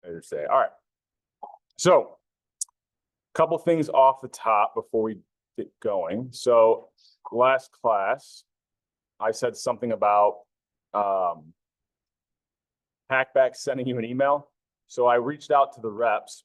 Thursday. All right. So, a couple things off the top before we get going. So, last class, I said something about Hackback sending you an email. So I reached out to the reps,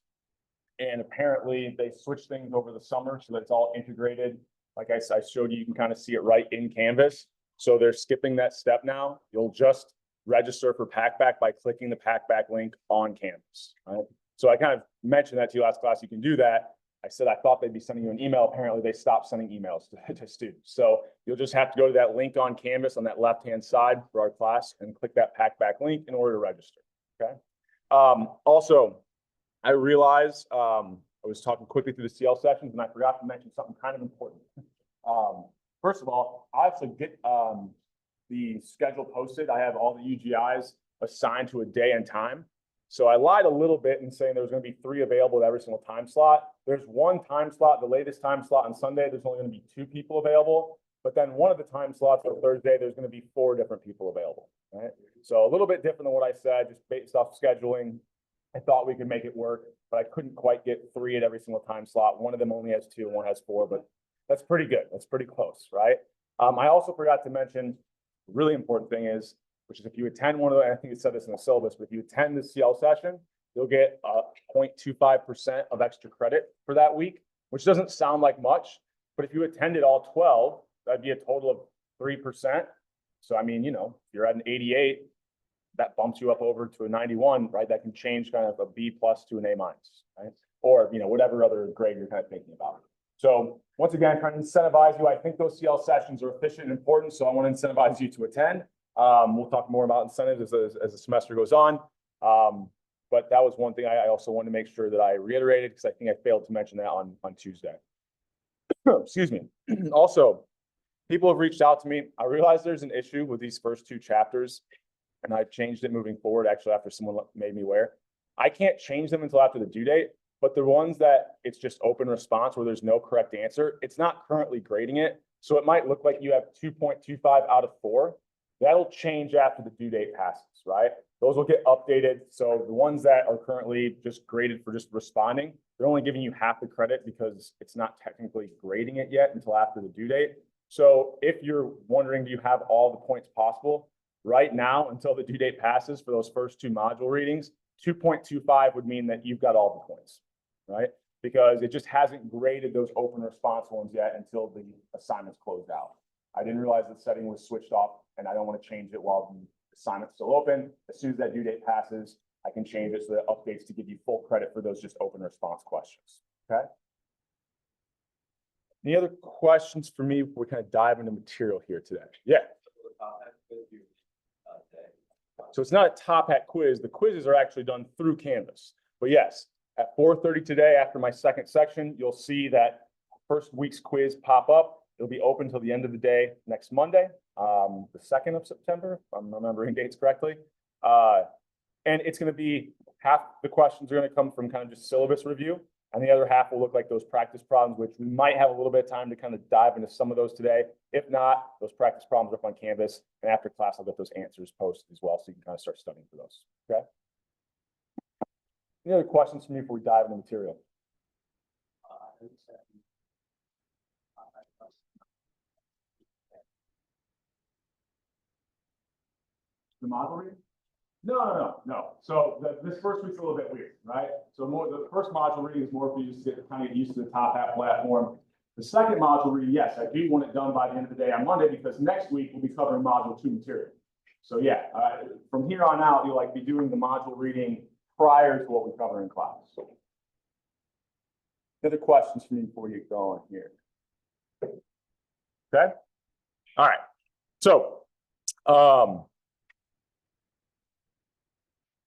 and apparently they switched things over the summer so that it's all integrated. Like I showed you, you can kind of see it right in Canvas. So they're skipping that step now. You'll just register for Packback by clicking the Packback link on Canvas. Right? So I kind of mentioned that to you last class. You can do that. I said I thought they'd be sending you an email. Apparently, they stopped sending emails to students. So you'll just have to go to that link on Canvas on that left-hand side for our class and click that Packback link in order to register. Okay. Also, I realized I was talking quickly through the CL sessions, and I forgot to mention something kind of important. First of all, I have to get the schedule posted. I have all the UGIs assigned to a day and time. So I lied a little bit in saying there was going to be 3 available at every single time slot. There's 1 time slot, the latest time slot on Sunday. There's only going to be 2 people available. But then one of the time slots for Thursday, there's going to be 4 different people available. Right? So a little bit different than what I said, just based off scheduling. I thought we could make it work, but I couldn't quite get 3 at every single time slot. One of them only has 2 and one has 4, but that's pretty good. That's pretty close, right? I also forgot to mention, the really important thing is, which is if you attend one of the, I think it said this in the syllabus, but if you attend the CL session, you'll get 0.25% of extra credit for that week, which doesn't sound like much, but if you attended all 12, that'd be a total of 3%. So, I mean, you know, if you're at an 88, that bumps you up over to a 91, right? That can change kind of a B+ to an A-, right? Or, you know, whatever other grade you're kind of thinking about. So once again, trying to incentivize you. I think those CL sessions are efficient and important, so I want to incentivize you to attend. We'll talk more about incentives as the semester goes on. But that was one thing I also wanted to make sure that I reiterated, because I think I failed to mention that on Tuesday. Excuse me. Also, people have reached out to me. I realize there's an issue with these first 2 chapters, and I've changed it moving forward, actually, after someone made me aware. I can't change them until after the due date, but the ones that it's just open response where there's no correct answer, it's not currently grading it. So it might look like you have 2.25 out of 4. That'll change after the due date passes, right? Those will get updated. So the ones that are currently just graded for just responding, they're only giving you half the credit because it's not technically grading it yet until after the due date. So if you're wondering, do you have all the points possible? Right now, until the due date passes for those first 2 module readings, 2.25 would mean that you've got all the points, right? Because it just hasn't graded those open response ones yet until the assignment's closed out. I didn't realize the setting was switched off, and I don't want to change it while the assignment's still open. As soon as that due date passes, I can change it so that it updates to give you full credit for those just open response questions, okay? Any other questions for me before we kind of dive into material here today? Yeah. So it's not a top hat quiz. The quizzes are actually done through Canvas. But yes, at 4:30 today, after my second section, you'll see that first week's quiz pop up. It'll be open till the end of the day next Monday, the 2nd of September, if I'm remembering dates correctly. And it's going to be half the questions are going to come from kind of just syllabus review, and the other half will look like those practice problems, which we might have a little bit of time to kind of dive into some of those today. If not, those practice problems are up on Canvas, and after class, I'll get those answers posted as well, so you can kind of start studying for those, okay? Any other questions for me before we dive into material? The model reading? No. So this first week's a little bit weird, right? So the first module reading is more for you to kind of get used to the Top Hat platform. The second module reading, yes, I do want it done by the end of the day on Monday, because next week we'll be covering module 2 material. So yeah, from here on out, you'll be doing the module reading prior to what we cover in class. So, any other questions for me before we get going here? Okay. All right. So,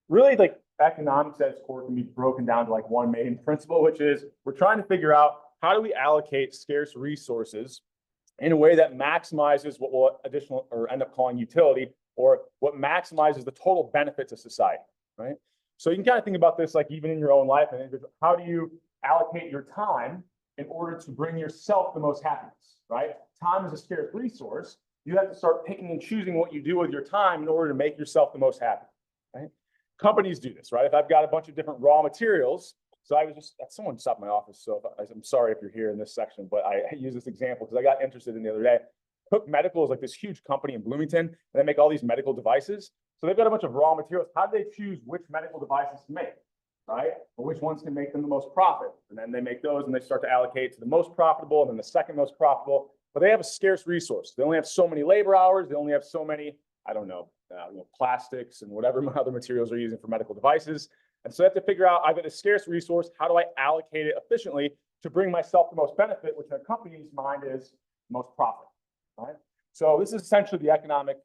really, like, economics at its core can be broken down to like one main principle, which is we're trying to figure out how do we allocate scarce resources in a way that maximizes what will additional or end up calling utility, or what maximizes the total benefits of society, right? So you can kind of think about this like even in your own life, and how do you allocate your time in order to bring yourself the most happiness, right? Time is a scarce resource. You have to start picking and choosing what you do with your time in order to make yourself the most happy, right? companies do this, right? If I've got a bunch of different raw materials, so I was just, someone stopped my office, so I'm sorry if you're here in this section, but I use this example because I got interested in the other day. Cook Medical is like this huge company in Bloomington, and they make all these medical devices. So they've got a bunch of raw materials. How do they choose which medical devices to make, right? Or which ones can make them the most profit? And then they make those and they start to allocate to the most profitable and then the second most profitable. But they have a scarce resource. They only have so many labor hours. They only have so many, I don't know, plastics and whatever other materials they're using for medical devices. And so they have to figure out, I've got a scarce resource. How do I allocate it efficiently to bring myself the most benefit, which in a company's mind is most profit, right? So this is essentially the economic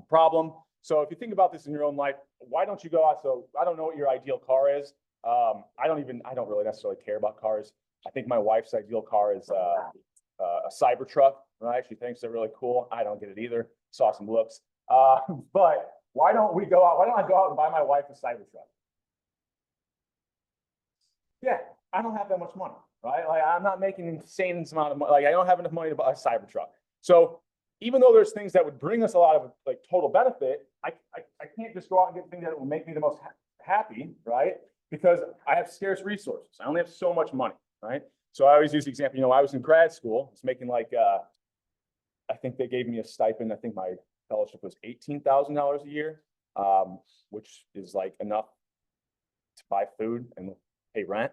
problem. So if you think about this in your own life, why don't you go out? So I don't know what your ideal car is. I don't really necessarily care about cars. I think my wife's ideal car is a Cybertruck, right? She thinks they're really cool. I don't get it either. Saw some looks. But why don't we go out? Why don't I go out and buy my wife a Cybertruck? Yeah, I don't have that much money, right? Like I'm not making an insane amount of money. Like I don't have enough money to buy a Cybertruck. So even though there's things that would bring us a lot of like total benefit, I can't just go out and get things that will make me the most happy, right? Because I have scarce resources. I only have so much money, right? So I always use the example, I was in grad school, I was making like, I think they gave me a stipend. I think my fellowship was $18,000 a year, which is like enough to buy food and pay rent.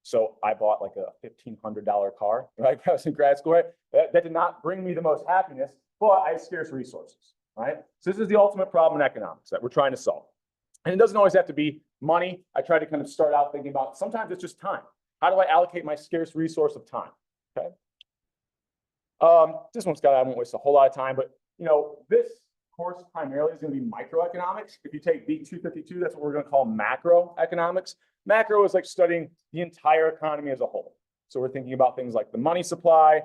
So I bought like a $1,500 car, right? I was in grad school, right? That did not bring me the most happiness, but I had scarce resources, right? So this is the ultimate problem in economics that we're trying to solve. And it doesn't always have to be money. I try to kind of start out thinking about, sometimes it's just time. How do I allocate my scarce resource of time, okay? This one's I won't waste a whole lot of time, but this course primarily is going to be microeconomics. If you take B252, that's what we're going to call macroeconomics. Macro is like studying the entire economy as a whole. So we're thinking about things like the money supply,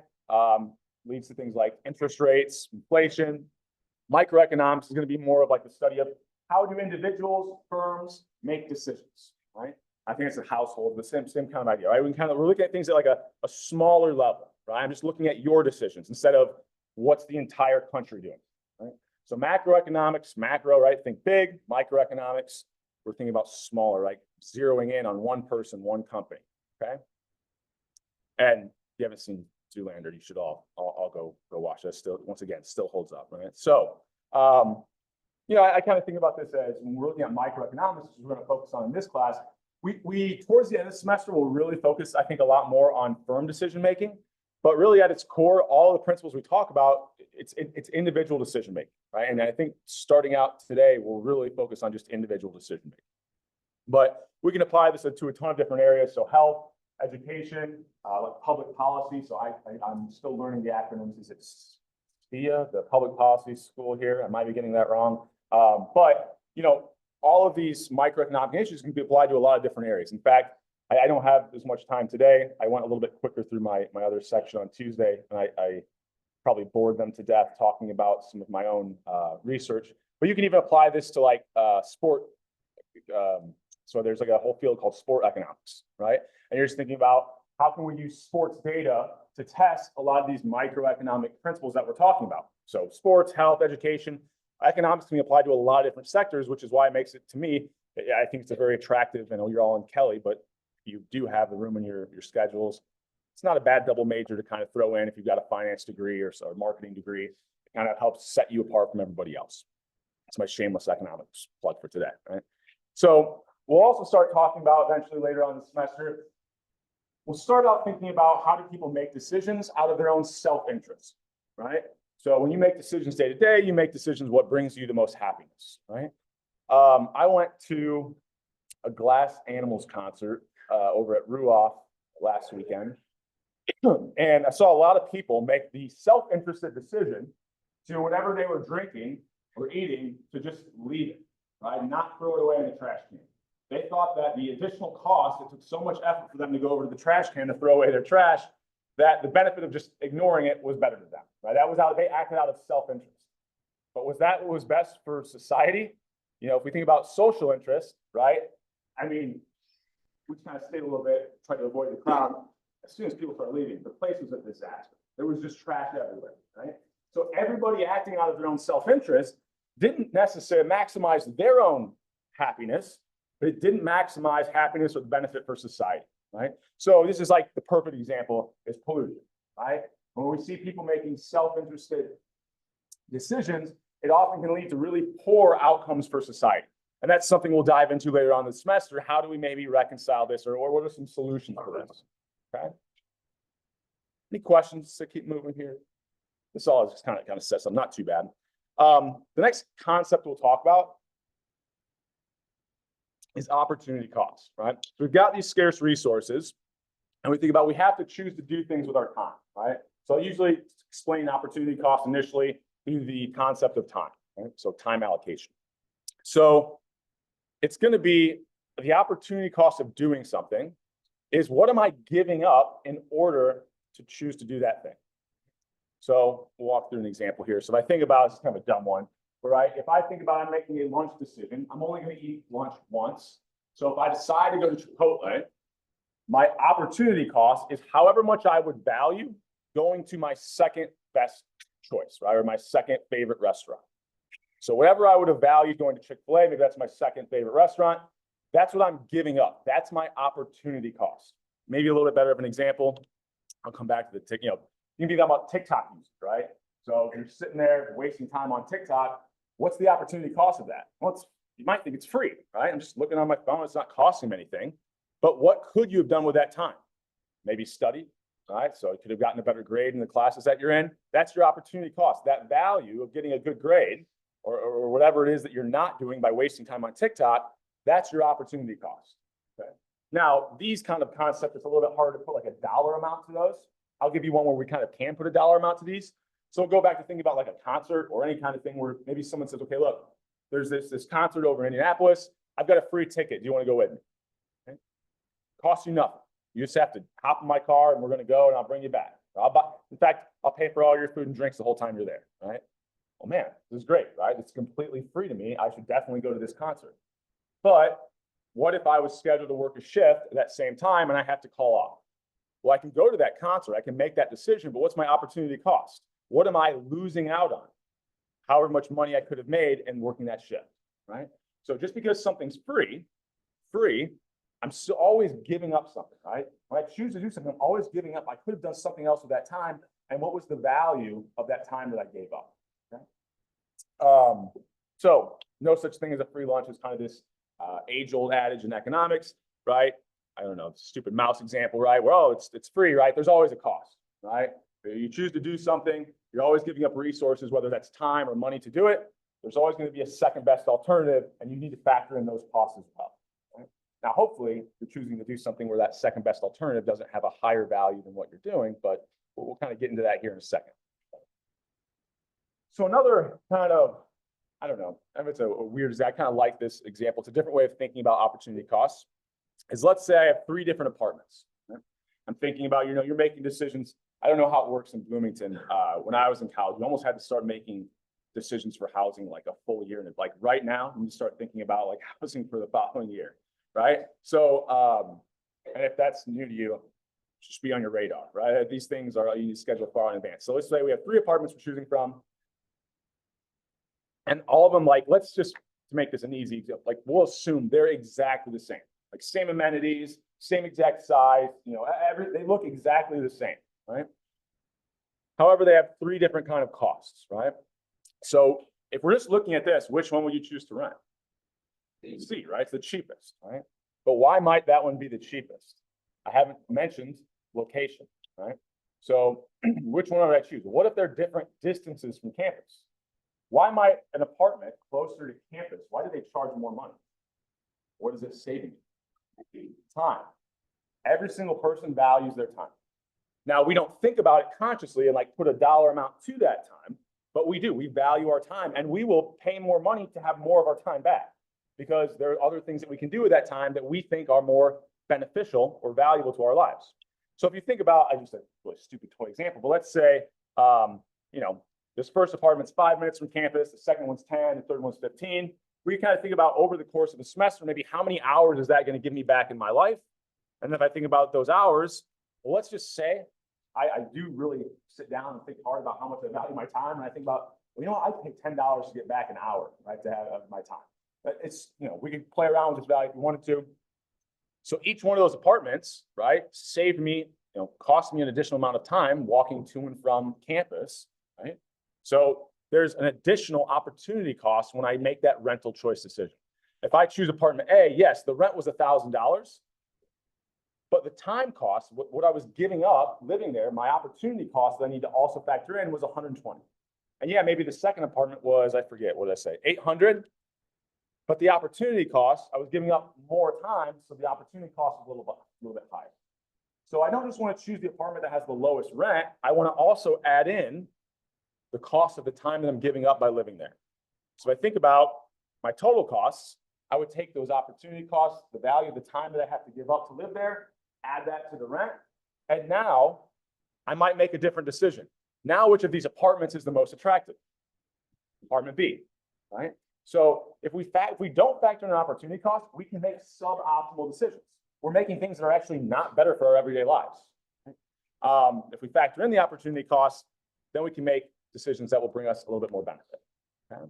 leads to things like interest rates, inflation. Microeconomics is going to be more of like the study of how do individuals, firms make decisions, right? I think it's a household, the same kind of idea, right? We're looking at things at like a smaller level, right? I'm just looking at your decisions instead of what's the entire country doing, right? So macroeconomics, macro, right? Think big. Microeconomics, we're thinking about smaller, right? Zeroing in on one person, one company, okay? And if you haven't seen Zoolander, you should all go watch that. Still, once again, still holds up, right? So, I kind of think about this as when we're looking at microeconomics, which we're going to focus on in this class. We towards the end of the semester will really focus, I think, a lot more on firm decision making. But really, at its core, all the principles we talk about, it's individual decision making, right? And I think starting out today, we'll really focus on just individual decision making. But we can apply this to a ton of different areas. So health, education, like public policy. So I'm still learning the acronyms. Is it SPIA, the public policy school here? I might be getting that wrong. But all of these microeconomic issues can be applied to a lot of different areas. In fact, I don't have as much time today. I went a little bit quicker through my other section on Tuesday, and I probably bored them to death talking about some of my own research. But you can even apply this to like sport. So there's like a whole field called sport economics, right? And you're just thinking about how can we use sports data to test a lot of these microeconomic principles that we're talking about. So sports, health, education, economics can be applied to a lot of different sectors, which is why it makes it, to me, I think it's a very attractive. I know you're all in Kelly, but you do have the room in your schedules. It's not a bad double major to kind of throw in if you've got a finance degree or a marketing degree. It kind of helps set you apart from everybody else. That's my shameless economics plug for today, right? So we'll also start talking about eventually later on in the semester. We'll start out thinking about how do people make decisions out of their own self-interest, right? So when you make decisions day to day, you make decisions what brings you the most happiness, right? I went to a Glass Animals concert over at Ruoff last weekend. And I saw a lot of people make the self-interested decision to whatever they were drinking or eating to just leave it, right? Not throw it away in the trash can. They thought that the additional cost, it took so much effort for them to go over to the trash can to throw away their trash, that the benefit of just ignoring it was better to them, right? That was how they acted out of self-interest. But was that what was best for society? If we think about social interest, right? I mean, we kind of stayed a little bit, tried to avoid the crowd. As soon as people started leaving, the place was a disaster. There was just trash everywhere, right? So everybody acting out of their own self-interest, didn't necessarily maximize their own happiness, but it didn't maximize happiness or the benefit for society, right? So this is like the perfect example is pollution, right? When we see people making self-interested decisions, it often can lead to really poor outcomes for society. And that's something we'll dive into later on in the semester. How do we maybe reconcile this, or what are some solutions for this? Okay. Any questions to keep moving here? This all just kind of sets up, not too bad. The next concept we'll talk about is opportunity cost, right? So we've got these scarce resources, and we think about we have to choose to do things with our time, right? So I usually explain opportunity cost initially through the concept of time, right? So time allocation. So it's going to be the opportunity cost of doing something is what am I giving up in order to choose to do that thing? So we'll walk through an example here. So if I think about, it's kind of a dumb one, right? If I think about I'm making a lunch decision, I'm only going to eat lunch once. So if I decide to go to Chipotle, my opportunity cost is however much I would value going to my second best choice, right? Or my second favorite restaurant. So whatever I would have valued going to Chick-fil-A, maybe that's my second favorite restaurant. That's what I'm giving up. That's my opportunity cost. Maybe a little bit better of an example. I'll come back to the, you can be talking about TikTok music, right? So if you're sitting there wasting time on TikTok, what's the opportunity cost of that? Well, you might think it's free, right? I'm just looking on my phone. It's not costing me anything. But what could you have done with that time? Maybe study, right? So you could have gotten a better grade in the classes that you're in. That's your opportunity cost. That value of getting a good grade or whatever it is that you're not doing by wasting time on TikTok, that's your opportunity cost. Okay. Now, these kind of concepts, it's a little bit harder to put like a dollar amount to those. I'll give you one where we kind of can put a dollar amount to these. So we'll go back to thinking about like a concert or any kind of thing where maybe someone says, okay, look, there's this concert over in Indianapolis. I've got a free ticket. Do you want to go with me? Okay. Costs you nothing. You just have to hop in my car and we're going to go and I'll bring you back. In fact, I'll pay for all your food and drinks the whole time you're there, right? Well, man, this is great, right? It's completely free to me. I should definitely go to this concert. But what if I was scheduled to work a shift at that same time and I have to call off? Well, I can go to that concert. I can make that decision, but what's my opportunity cost? What am I losing out on? However much money I could have made in working that shift, right? So just because something's free, I'm still always giving up something, right? When I choose to do something, I'm always giving up. I could have done something else with that time. And what was the value of that time that I gave up? Okay? So no such thing as a free lunch is kind of this age-old adage in economics, right? I don't know, stupid mouse example, right? Well, it's free, right? There's always a cost, right? You choose to do something, you're always giving up resources, whether that's time or money to do it. There's always going to be a second best alternative, and you need to factor in those costs as well. Right? Now, hopefully, you're choosing to do something where that second best alternative doesn't have a higher value than what you're doing, but we'll kind of get into that here in a second. So another kind of, I don't know, if it's a weird, I kind of like this example. It's a different way of thinking about opportunity costs. Is let's say I have 3 different apartments. Right? I'm thinking about, you're making decisions. I don't know how it works in Bloomington. When I was in college, we almost had to start making decisions for housing like a full year. And like right now, you start thinking about like housing for the following year, right? So, and if that's new to you, just be on your radar, right? These things are, you need to schedule far in advance. So let's say we have 3 apartments we're choosing from. And all of them, like, let's just, to make this an easy example, like we'll assume they're exactly the same. Like same amenities, same exact size, they look exactly the same, right? However, they have 3 different kind of costs, right? So if we're just looking at this, which one would you choose to rent? C, right? It's the cheapest, right? But why might that one be the cheapest? I haven't mentioned location, right? So which one would I choose? What if they're different distances from campus? Why might an apartment closer to campus, why do they charge more money? What is it saving you? Time. Every single person values their time. Now, we don't think about it consciously and like put a dollar amount to that time, but we do. We value our time and we will pay more money to have more of our time back because there are other things that we can do with that time that we think are more beneficial or valuable to our lives. So if you think about, I just said a stupid toy example, but let's say, this first apartment's 5 minutes from campus, the second one's 10, the third one's 15. We kind of think about over the course of the semester, maybe how many hours is that going to give me back in my life? And if I think about those hours, well, let's just say I do really sit down and think hard about how much I value my time. And I think about well, you know what, I pay $10 to get back an hour, right, to have my time. But it's, you know, we can play around with this value if we wanted to. So each one of those apartments, right, saved me, you know, cost me an additional amount of time walking to and from campus, right? So there's an additional opportunity cost when I make that rental choice decision. If I choose apartment A, yes, the rent was $1,000, but the time cost, what I was giving up living there, my opportunity cost that I need to also factor in was 120. And yeah, maybe the second apartment was, I forget, what did I say, 800? But the opportunity cost, I was giving up more time, so the opportunity cost is a little bit higher. So I don't just want to choose the apartment that has the lowest rent. I want to also add in the cost of the time that I'm giving up by living there. So if I think about my total costs, I would take those opportunity costs, the value of the time that I have to give up to live there, add that to the rent, and now I might make a different decision. Now, which of these apartments is the most attractive? Apartment B, right? So if we don't factor in an opportunity cost, we can make suboptimal decisions. We're making things that are actually not better for our everyday lives. If we factor in the opportunity cost, then we can make decisions that will bring us a little bit more benefit. Okay?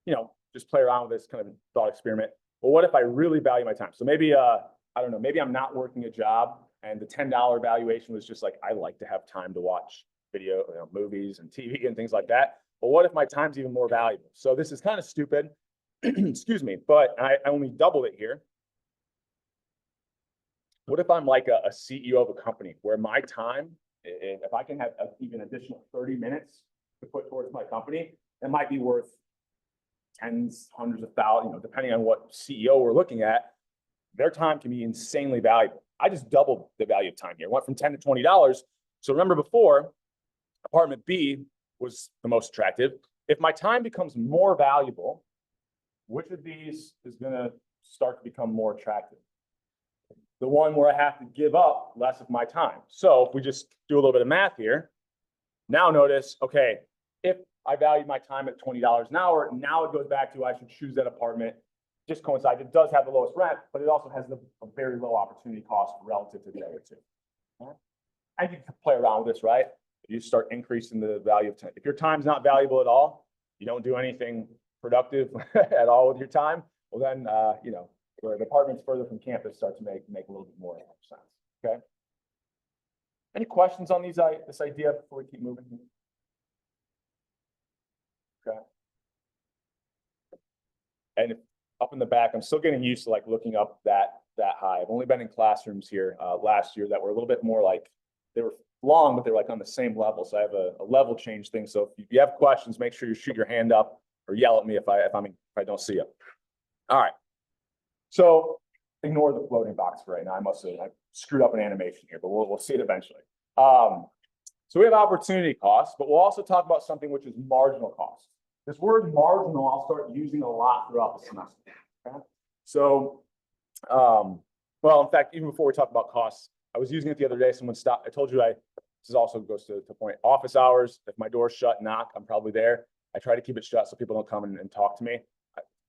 You know, just play around with this kind of thought experiment. Well, what if I really value my time? So maybe, I don't know, maybe I'm not working a job and the $10 valuation was just like, I like to have time to watch video, you know, movies and TV and things like that. But what if my time's even more valuable? So this is kind of stupid, excuse me, but I only doubled it here. What if I'm like a CEO of a company where my time, if I can have even additional 30 minutes to put towards my company, it might be worth tens, hundreds of thousands, you know, depending on what CEO we're looking at, their time can be insanely valuable. I just doubled the value of time here, went from $10 to $20. So remember before, apartment B was the most attractive. If my time becomes more valuable, which of these is going to start to become more attractive? The one where I have to give up less of my time. So if we just do a little bit of math here, now notice, okay, if I value my time at $20 an hour, now it goes back to I should choose that apartment. Just coincides, it does have the lowest rent, but it also has a very low opportunity cost relative to the other two. And you can play around with this, right? You start increasing the value of time. If your time's not valuable at all, you don't do anything productive at all with your time, well then, you know, where the apartments further from campus start to make a little bit more sense, okay? Any questions on this idea before we keep moving? Okay. And if, up in the back, I'm still getting used to like looking up that high. I've only been in classrooms here last year that were a little bit more like, they were long, but they're like on the same level. So I have a level change thing. So if you have questions, make sure you shoot your hand up or yell at me if I don't see it. All right. So ignore the floating box for right now. I screwed up an animation here, but we'll see it eventually. So we have opportunity costs, but we'll also talk about something which is marginal cost. This word marginal, I'll start using a lot throughout the semester. Okay? So, well, in fact, even before we talk about costs, I was using it the other day. Someone stopped. I told you this also goes to point. Office hours, if my door's shut, knock, I'm probably there. I try to keep it shut so people don't come and talk to me.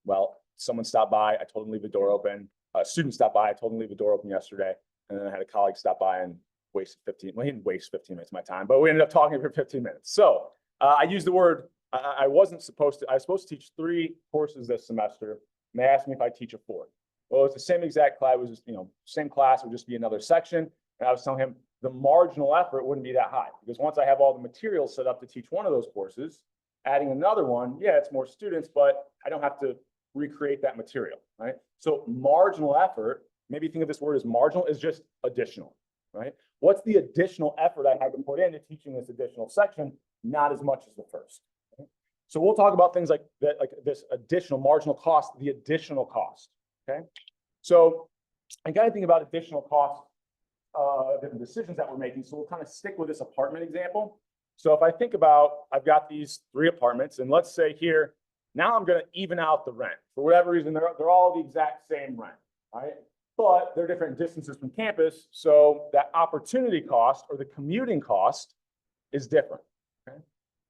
Well, someone stopped by. I told them to leave the door open. A student stopped by. I told them to leave the door open yesterday. And then I had a colleague stop by and wasted 15. Well, he didn't waste 15 minutes of my time, but we ended up talking for 15 minutes. So I used the word. I was supposed to teach 3 courses this semester. And they asked me if I teach a 4th. Well, it's the same exact class. It was just, you know, same class. It would just be another section. And I was telling him the marginal effort wouldn't be that high because once I have all the materials set up to teach one of those courses, adding another one, yeah, it's more students, but I don't have to recreate that material, right? So marginal effort, maybe think of this word as marginal, is just additional, right? What's the additional effort I had to put into teaching this additional section? Not as much as the first. Okay? So we'll talk about things like that, like this additional marginal cost, the additional cost, okay? So I got to think about additional costs, different decisions that we're making. So we'll kind of stick with this apartment example. So if I think about, I've got these 3 apartments, and let's say here, now I'm going to even out the rent. For whatever reason, they're all the exact same rent, right? But they're different distances from campus, so that opportunity cost or the commuting cost is different, okay?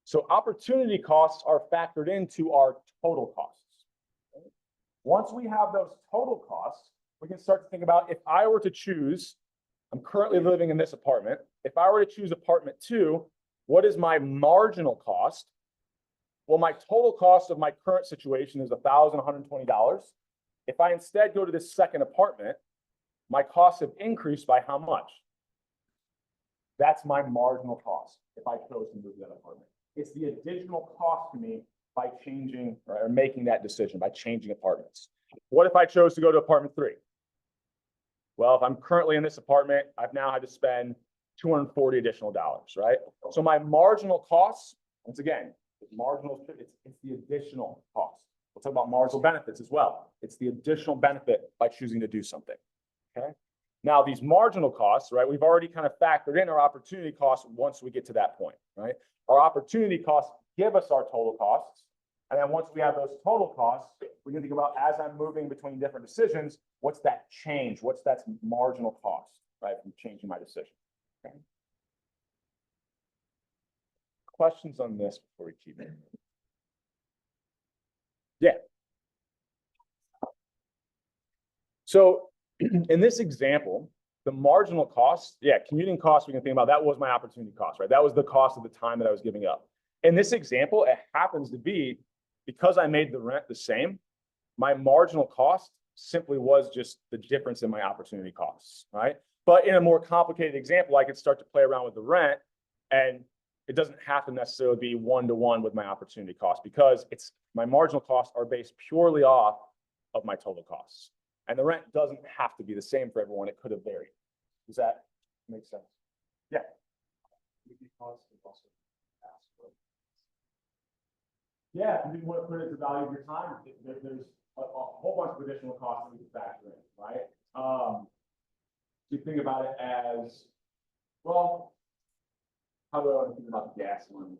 So opportunity costs are factored into our total costs. Okay? Once we have those total costs, we can start to think about if I were to choose, I'm currently living in this apartment. If I were to choose apartment 2, What is my marginal cost? Well, my total cost of my current situation is $1,120. If I instead go to this second apartment, my costs have increased by how much? That's my marginal cost if I chose to move to that apartment. It's the additional cost to me by changing or making that decision, by changing apartments. What if I chose to go to apartment 3? Well, if I'm currently in this apartment, I've now had to spend $240 additional dollars, right? So my marginal costs, once again, marginal, it's the additional cost. We'll talk about marginal benefits as well. It's the additional benefit by choosing to do something, okay? Now, these marginal costs, right, we've already kind of factored in our opportunity costs once we get to that point, right? Our opportunity costs give us our total costs. And then once we have those total costs, we can think about, as I'm moving between different decisions, what's that change? What's that marginal cost, right, from changing my decision, okay? Questions on this before we keep it? Yeah. So in this example, the marginal cost, yeah, commuting costs we can think about, that was my opportunity cost, right? That was the cost of the time that I was giving up. In this example, it happens to be, because I made the rent the same, my marginal cost simply was just the difference in my opportunity costs, right? But in a more complicated example, I could start to play around with the rent, and it doesn't have to necessarily be one-to-one with my opportunity cost, because it's my marginal costs are based purely off of my total costs. And the rent doesn't have to be the same for everyone. It could have varied. Does that make sense? Yeah. Yeah, if you want to put it to value of your time, there's a whole bunch of additional costs that we can factor in, right? You think about it as, well, how do I want to think about the gas one?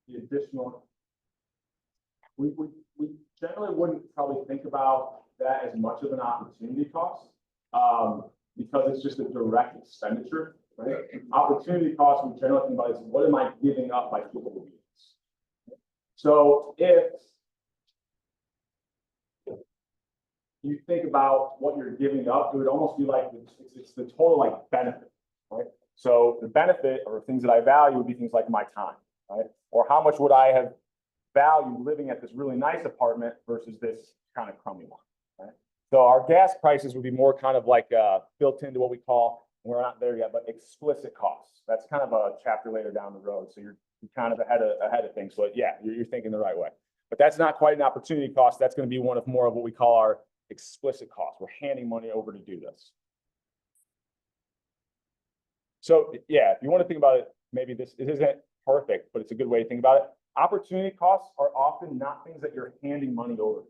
The additional, we generally wouldn't probably think about that as much of an opportunity cost, because it's just a direct expenditure, right? Opportunity cost, we generally think about is, what am I giving up by choosing to do this? So if you think about what you're giving up, it would almost be like it's the total like benefit, right? So the benefit or things that I value would be things like my time, right? Or how much would I have valued living at this really nice apartment versus this kind of crummy one, right? So our gas prices would be more kind of like built into what we call, we're not there yet, but explicit costs. That's kind of a chapter later down the road. So you're kind of ahead of things. So yeah, you're thinking the right way. But that's not quite an opportunity cost. That's going to be one of more of what we call our explicit costs. We're handing money over to do this. So yeah, if you want to think about it, maybe this isn't perfect, but it's a good way to think about it. Opportunity costs are often not things that you're handing money over,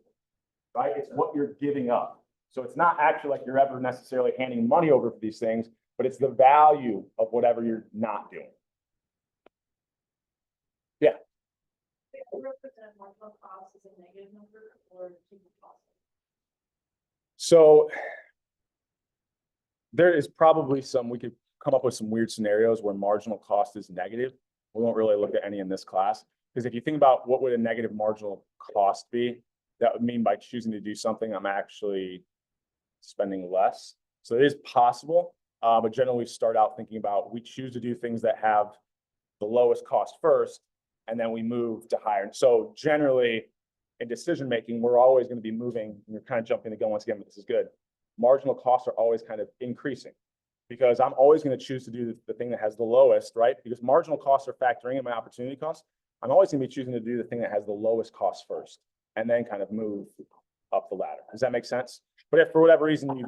right? It's what you're giving up. So it's not actually like you're ever necessarily handing money over for these things, but it's the value of whatever you're not doing. Yeah. So there is probably we could come up with some weird scenarios where marginal cost is negative. We won't really look at any in this class, because if you think about what would a negative marginal cost be, that would mean by choosing to do something, I'm actually spending less. So it is possible, but generally we start out thinking about, we choose to do things that have the lowest cost first, and then we move to higher. So generally in decision making, we're always going to be moving, and you're kind of jumping the gun once again, but this is good. Marginal costs are always kind of increasing, because I'm always going to choose to do the thing that has the lowest, right? Because marginal costs are factoring in my opportunity costs. I'm always going to be choosing to do the thing that has the lowest cost first, and then kind of move up the ladder. Does that make sense? But if for whatever reason you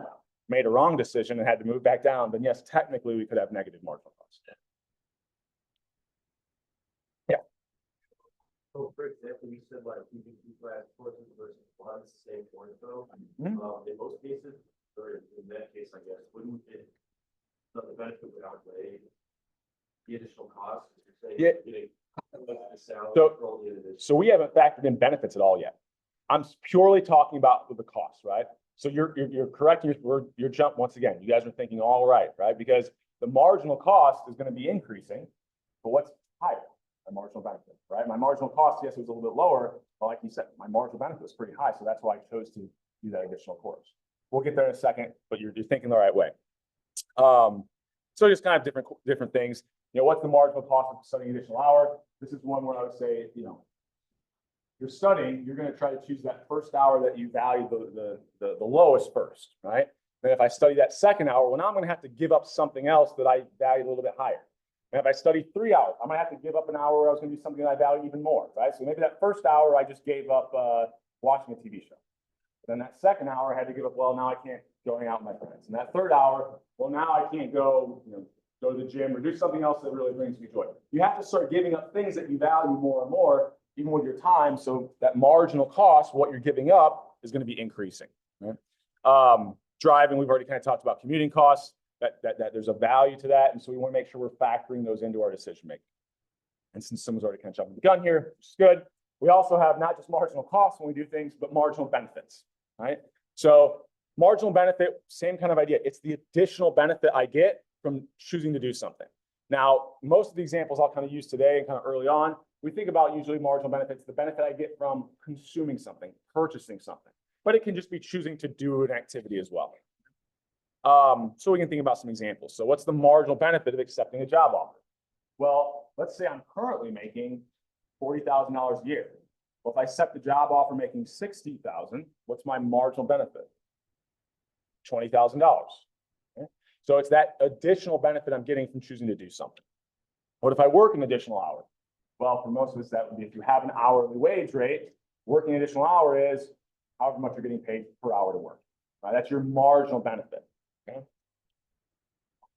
made a wrong decision and had to move back down, then yes, technically we could have negative marginal costs. Yeah. So for example, you said like you class courses versus ones, same course though. In most cases, or in that case, I guess, wouldn't it, the benefit would outweigh the additional costs? Yeah. So we haven't factored in benefits at all yet. I'm purely talking about the costs, right? So you're correct. Your jump once again. You guys are thinking all right, because the marginal cost is going to be increasing, but what's higher? My marginal benefit, right? My marginal cost, yes, it was a little bit lower, but like you said, my marginal benefit was pretty high, so that's why I chose to do that additional course. We'll get there in a second, but you're thinking the right way. So just kind of different things. You know, what's the marginal cost of studying an additional hour? This is one where I would say, you know, you're studying, you're going to try to choose that first hour that you value the lowest first, right? Then if I study that second hour, well, now I'm going to have to give up something else that I value a little bit higher. And if I study 3 hours, I'm going to have to give up an hour where I was going to do something that I value even more, right? So maybe that first hour, I just gave up watching a TV show. Then that second hour, I had to give up, well, now I can't go hang out with my friends. And that third hour, well, now I can't go, you know, go to the gym or do something else that really brings me joy. You have to start giving up things that you value more and more, even with your time. So that marginal cost, what you're giving up, is going to be increasing. Right? Driving, we've already kind of talked about commuting costs, that there's a value to that. And so we want to make sure we're factoring those into our decision making. And since someone's already kind of jumping the gun here, which is good, we also have not just marginal costs when we do things, but marginal benefits. Right? So marginal benefit, same kind of idea. It's the additional benefit I get from choosing to do something. Now, most of the examples I'll kind of use today and kind of early on, we think about usually marginal benefits, the benefit I get from consuming something, purchasing something, but it can just be choosing to do an activity as well. So we can think about some examples. So what's the marginal benefit of accepting a job offer? Well, let's say I'm currently making $40,000 a year. Well, if I accept the job offer making $60,000, what's my marginal benefit? $20,000. Okay? So it's that additional benefit I'm getting from choosing to do something. What if I work an additional hour? Well, for most of us, that would be if you have an hourly wage rate, working an additional hour is however much you're getting paid per hour to work. Right? That's your marginal benefit. Okay?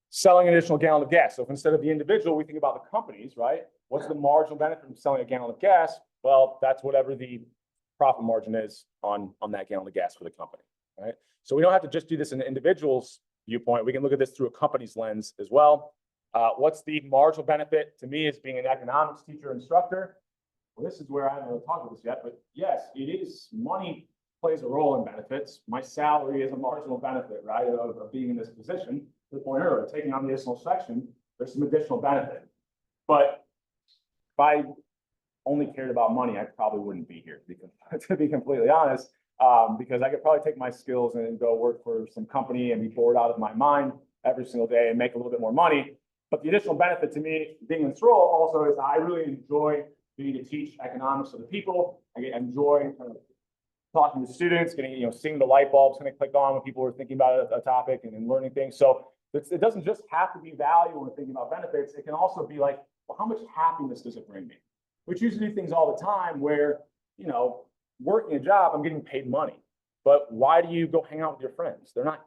Selling an additional gallon of gas. So if instead of the individual, we think about the companies, right? What's the marginal benefit from selling a gallon of gas? Well, that's whatever the profit margin is on that gallon of gas for the company, right? So we don't have to just do this in an individual's viewpoint. We can look at this through a company's lens as well. What's the marginal benefit to me as being an economics teacher instructor? Well, this is where I haven't really talked about this yet, but yes, it is money plays a role in benefits. My salary is a marginal benefit, right, of being in this position. To the point earlier, taking on the additional section, there's some additional benefit. But if I only cared about money, I probably wouldn't be here, to be completely honest, because I could probably take my skills and go work for some company and be bored out of my mind every single day and make a little bit more money. But the additional benefit to me being in this role also is I really enjoy being to teach economics to the people. I enjoy kind of talking to students, getting, seeing the light bulbs kind of click on when people are thinking about a topic and learning things. So it doesn't just have to be value when we're thinking about benefits. It can also be like, well, how much happiness does it bring me? Which usually do things all the time where, working a job, I'm getting paid money. But why do you go hang out with your friends? They're not,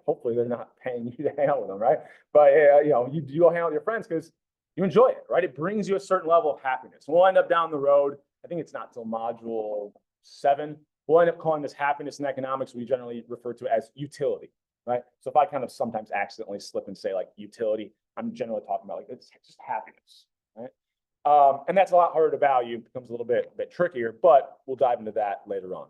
hopefully they're not paying you to hang out with them, right? But, you go hang out with your friends because you enjoy it, right? It brings you a certain level of happiness. And we'll end up down the road, I think it's not till module 7, we'll end up calling this happiness in economics, we generally refer to as utility, right? So if I kind of sometimes accidentally slip and say like utility, I'm generally talking about like, it's just happiness, right? And that's a lot harder to value, becomes a little bit trickier, but we'll dive into that later on.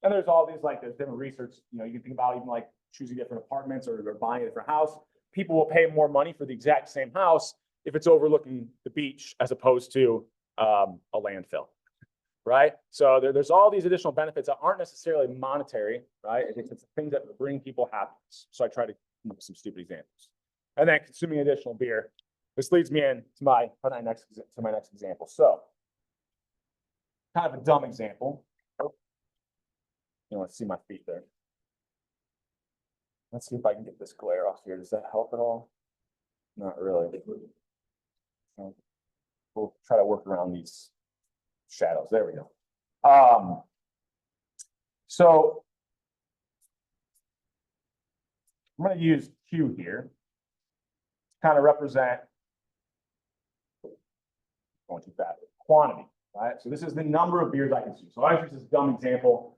And there's all these, like, there's different research, you can think about even like choosing different apartments or buying a different house. People will pay more money for the exact same house if it's overlooking the beach as opposed to a landfill, right? So there's all these additional benefits that aren't necessarily monetary, right? It's things that bring people happiness. So I try to come up with some stupid examples. And then consuming additional beer. This leads me in to my next example. So, kind of a dumb example. You want to see my feet there. Let's see if I can get this glare off here. Does that help at all? Not really. We'll try to work around these shadows. There we go. So I'm going to use Q here to kind of represent going too fast. Quantity, right? So this is the number of beers I consume. So I use this dumb example.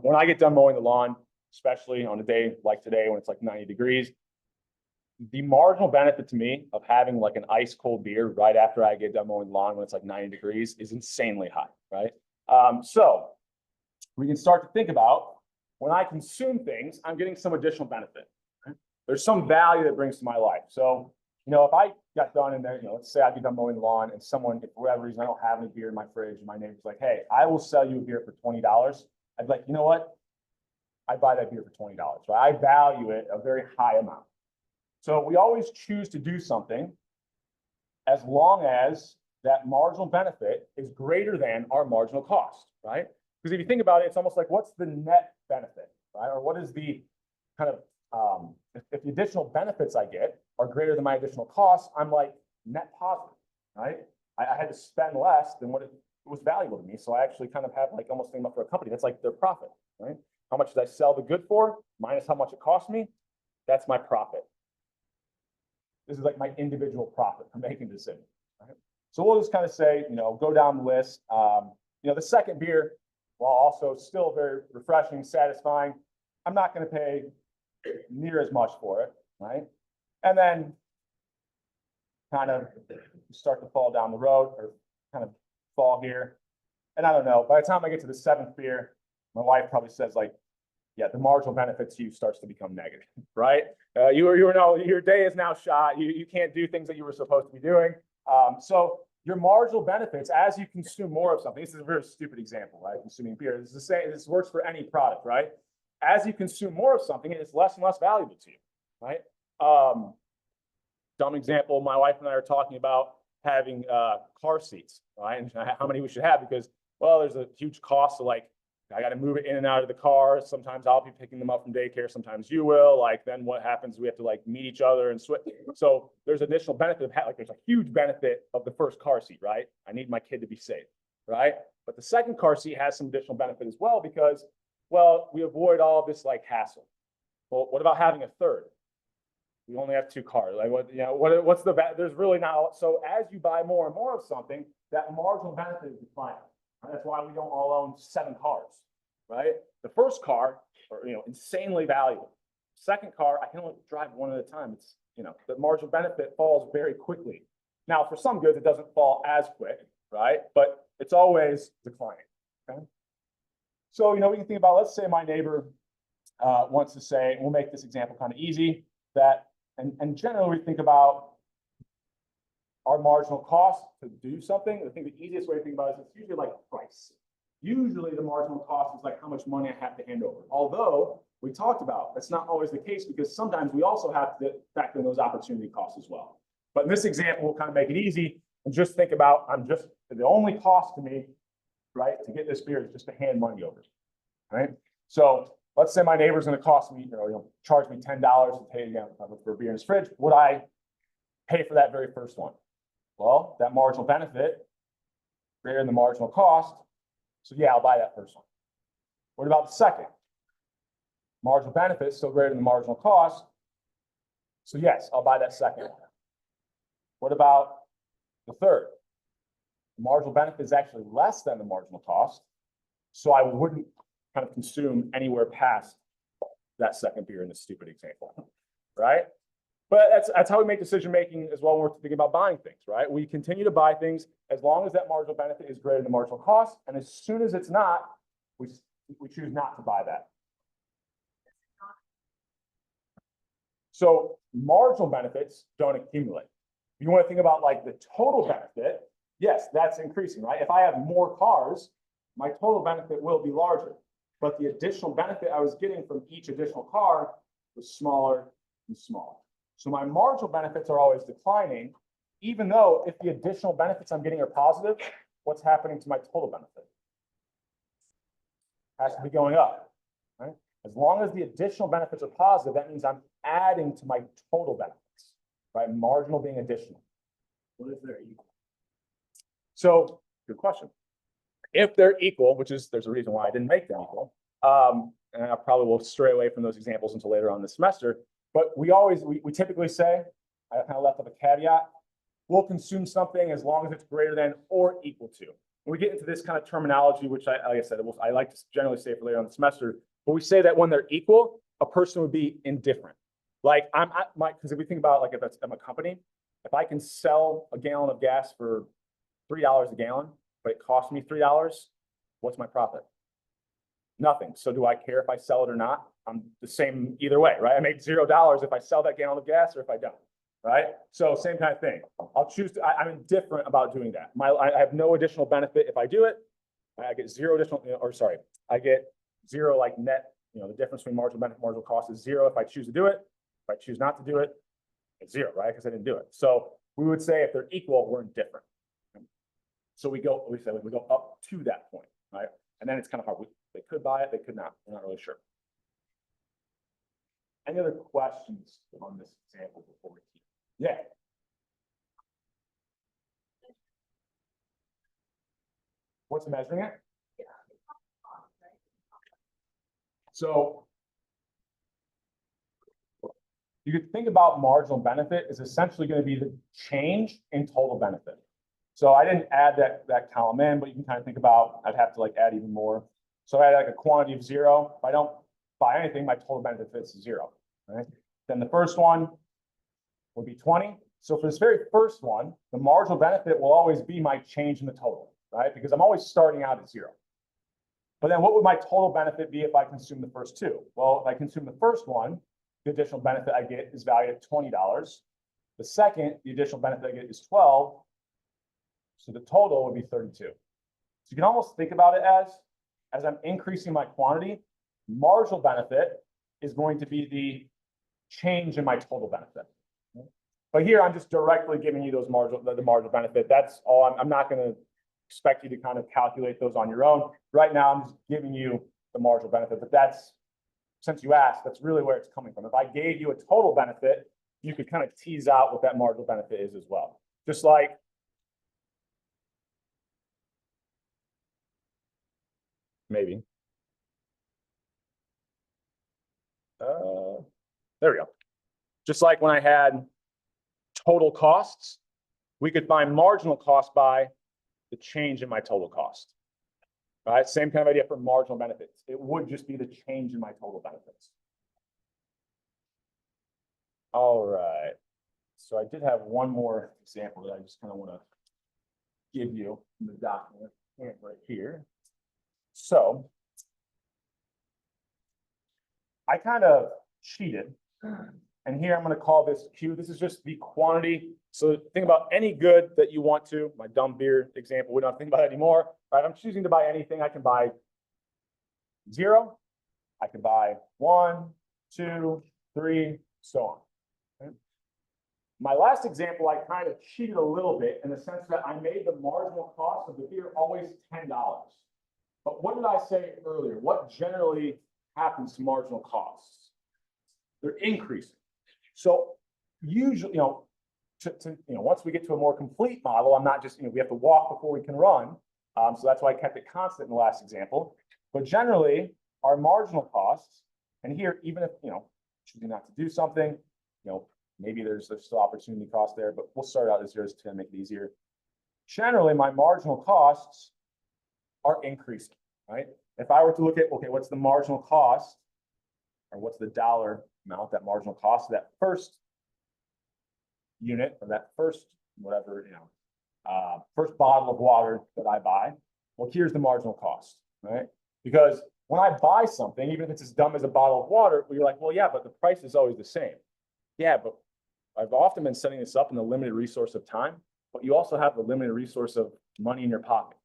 When I get done mowing the lawn, especially on a day like today when it's like 90 degrees, the marginal benefit to me of having like an ice cold beer right after I get done mowing the lawn when it's like 90 degrees is insanely high, right? So we can start to think about when I consume things, I'm getting some additional benefit. Right? There's some value that brings to my life. So if I got done in there, let's say I get done mowing the lawn and someone, if for whatever reason, I don't have any beer in my fridge, and my neighbor's like, hey, I will sell you a beer for $20. I'd be like, you know what? I buy that beer for $20, right? I value it a very high amount. So we always choose to do something as long as that marginal benefit is greater than our marginal cost, right? Because if you think about it, it's almost like, what's the net benefit, right? Or what is the kind of, if the additional benefits I get are greater than my additional costs, I'm like net positive, right? I had to spend less than what it was valuable to me. So I actually kind of have like almost thinking about for a company, that's like their profit, right? How much did I sell the good for minus how much it cost me? That's my profit. This is like my individual profit for making decisions, right? So we'll just kind of say, go down the list. The second beer, while also still very refreshing, satisfying, I'm not going to pay near as much for it, right? And then kind of start to fall down the road or kind of fall here. And I don't know, by the time I get to the seventh beer, my wife probably says like, yeah, the marginal benefit to you starts to become negative, right? Your day is now shot. You can't do things that you were supposed to be doing. So your marginal benefits as you consume more of something. This is a very stupid example, right? Consuming beer. This is the same. This works for any product, right? As you consume more of something, it's less and less valuable to you, right? Dumb example. My wife and I are talking about having car seats, right? And how many we should have because, well, there's a huge cost. So like, I got to move it in and out of the car. Sometimes I'll be picking them up from daycare. Sometimes you will. Like then what happens? We have to like meet each other and switch. So there's additional benefit of like there's a huge benefit of the first car seat, right? I need my kid to be safe, right? But the second car seat has some additional benefit as well because, well, we avoid all of this like hassle. Well, what about having a third? We only have two cars. Like what's the there's really not. So as you buy more and more of something, that marginal benefit is declining. That's why we don't all own 7 cars, right? The first car, insanely valuable. Second car, I can only drive one at a time. It's, the marginal benefit falls very quickly. Now, for some goods, it doesn't fall as quick, right? But it's always declining, okay? So, we can think about, let's say my neighbor wants to say, we'll make this example kind of easy, that, and generally we think about our marginal cost to do something. I think the easiest way to think about it is it's usually like price. Usually the marginal cost is like how much money I have to hand over. Although we talked about that's not always the case because sometimes we also have to factor in those opportunity costs as well. But in this example, we'll kind of make it easy and just think about the only cost to me, right, to get this beer is just to hand money over, right? So let's say my neighbor's going to cost me, charge me $10 to pay for a beer in his fridge. Would I pay for that very first one? Well, that marginal benefit greater than the marginal cost. So yeah, I'll buy that first one. What about the second? Marginal benefit still greater than the marginal cost. So yes, I'll buy that second one. What about the third? The marginal benefit is actually less than the marginal cost. So I wouldn't kind of consume anywhere past that second beer in this stupid example, right? But that's how we make decision making as well when we're thinking about buying things, right? We continue to buy things as long as that marginal benefit is greater than the marginal cost, and as soon as it's not, we choose not to buy that. So marginal benefits don't accumulate. If you want to think about like the total benefit, yes, that's increasing, right? If I have more cars, my total benefit will be larger, but the additional benefit I was getting from each additional car was smaller and smaller. So my marginal benefits are always declining, even though if the additional benefits I'm getting are positive, what's happening to my total benefit? It has to be going up, right? As long as the additional benefits are positive, that means I'm adding to my total benefits, right? Marginal being additional. What if they're equal? So, good question. If they're equal, there's a reason why I didn't make them equal, and I probably will stray away from those examples until later on this semester. But we typically say, I kind of left up a caveat, we'll consume something as long as it's greater than or equal to. When we get into this kind of terminology, which like I said, I like to generally say for later on the semester, but we say that when they're equal, a person would be indifferent. Like because if we think about like if I'm a company, if I can sell a gallon of gas for $3 a gallon, but it costs me $3, what's my profit? Nothing. So do I care if I sell it or not? I'm the same either way, right? I make $0 if I sell that gallon of gas or if I don't, right? So same kind of thing. I'll choose to, I'm indifferent about doing that. I have no additional benefit if I do it. I get zero additional, I get zero like net the difference between marginal benefit and marginal cost is 0 if I choose to do it. If I choose not to do it, it's 0, right? Because I didn't do it. So we would say if they're equal, we're indifferent. So we go up to that point, right? And then it's kind of hard. They could buy it, they could not. We're not really sure. Any other questions on this example before we keep? Yeah. What's measuring it? So you could think about marginal benefit is essentially going to be the change in total benefit. So I didn't add that column in, but you can kind of think about, I'd have to like add even more. So I had like a quantity of 0. If I don't buy anything, my total benefit is 0, right? Then the first one will be 20. So for this very first one, the marginal benefit will always be my change in the total, right? Because I'm always starting out at 0. But then what would my total benefit be if I consume the first 2? Well, if I consume the first one, the additional benefit I get is valued at $20. The second, the additional benefit I get is 12. So the total would be 32. So you can almost think about it as I'm increasing my quantity, marginal benefit is going to be the change in my total benefit. But here I'm just directly giving you the marginal benefit. That's all. I'm not going to expect you to kind of calculate those on your own. Right now, I'm just giving you the marginal benefit. But that's, since you asked, that's really where it's coming from. If I gave you a total benefit, you could kind of tease out what that marginal benefit is as well. Just like maybe. There we go. Just like when I had total costs, we could find marginal cost by the change in my total cost. All right, same kind of idea for marginal benefits. It would just be the change in my total benefits. All right. So I did have one more example that I just kind of want to give you in the document right here. So I kind of cheated. And here I'm going to call this Q. This is just the quantity. So think about any good that you want to. My dumb beer example, we don't think about it anymore. Right? I'm choosing to buy anything. I can buy 0. I can buy 1, 2, 3, so on. Okay? My last example, I kind of cheated a little bit in the sense that I made the marginal cost of the beer always $10. But what did I say earlier? What generally happens to marginal costs? They're increasing. So usually, once we get to a more complete model, I'm not just, we have to walk before we can run. So that's why I kept it constant in the last example. But generally, our marginal costs, and here, even if, choosing not to do something, maybe there's still opportunity cost there, but we'll start out as 0 to make it easier. Generally, my marginal costs are increasing, right? If I were to look at, okay, what's the marginal cost, or what's the dollar amount, that marginal cost of that first unit, or that first, whatever, first bottle of water that I buy, well, here's the marginal cost, right? Because when I buy something, even if it's as dumb as a bottle of water, you're like, well, yeah, but the price is always the same. Yeah, but I've often been setting this up in the limited resource of time, but you also have the limited resource of money in your pocket.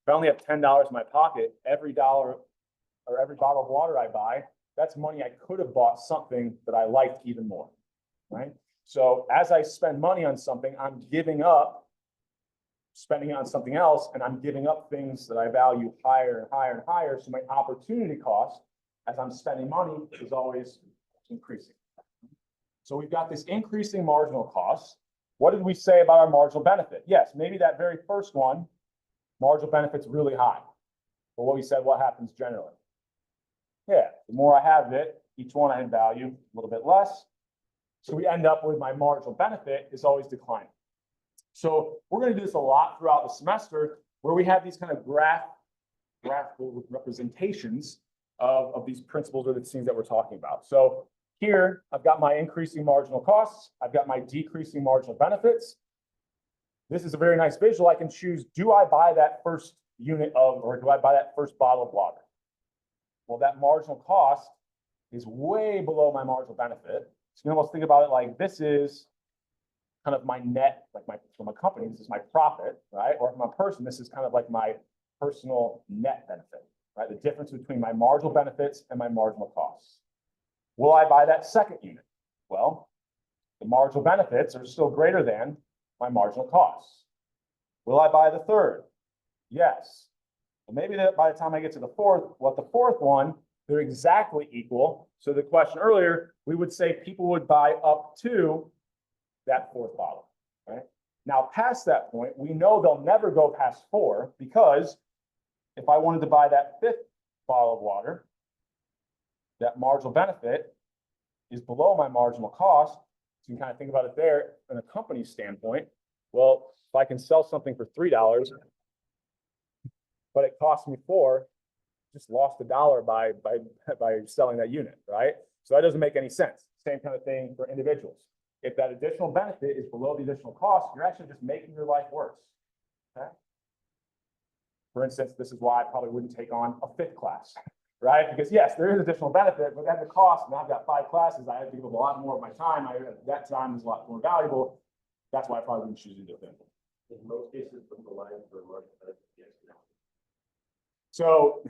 If I only have $10 in my pocket, every dollar or every bottle of water I buy, that's money I could have bought something that I liked even more, right? So as I spend money on something, I'm giving up spending it on something else, and I'm giving up things that I value higher and higher and higher. So my opportunity cost as I'm spending money is always increasing. So we've got this increasing marginal cost. What did we say about our marginal benefit? Yes, maybe that very first one, marginal benefit's really high. But what we said, what happens generally? Yeah, the more I have of it, each one I value a little bit less. So we end up with my marginal benefit is always declining. So we're going to do this a lot throughout the semester, where we have these kind of graphical representations of these principles or the things that we're talking about. So here, I've got my increasing marginal costs. I've got my decreasing marginal benefits. This is a very nice visual. I can choose, do I buy that first unit of, or do I buy that first bottle of water? Well, that marginal cost is way below my marginal benefit. So you can almost think about it like this is kind of my net, like from a company, this is my profit, right? Or from a person, this is kind of like my personal net benefit, right? The difference between my marginal benefits and my marginal costs. Will I buy that second unit? Well, the marginal benefits are still greater than my marginal costs. Will I buy the third? Yes. Well, maybe that by the time I get to the fourth, the fourth one, they're exactly equal. So the question earlier, we would say people would buy up to that fourth bottle, right? Now, past that point, we know they'll never go past 4 because if I wanted to buy that 5th bottle of water, that marginal benefit is below my marginal cost. So you can kind of think about it there in a company standpoint. Well, if I can sell something for $3, but it cost me 4, just lost $1 by selling that unit, right? So that doesn't make any sense. Same kind of thing for individuals. If that additional benefit is below the additional cost, you're actually just making your life worse. Okay? For instance, this is why I probably wouldn't take on a 5th class, right? Because yes, there is additional benefit, but at the cost, and I've got 5 classes, I have to give up a lot more of my time. That time is a lot more valuable. That's why I probably wouldn't choose to do it. In most cases, the line for market benefit, yes. So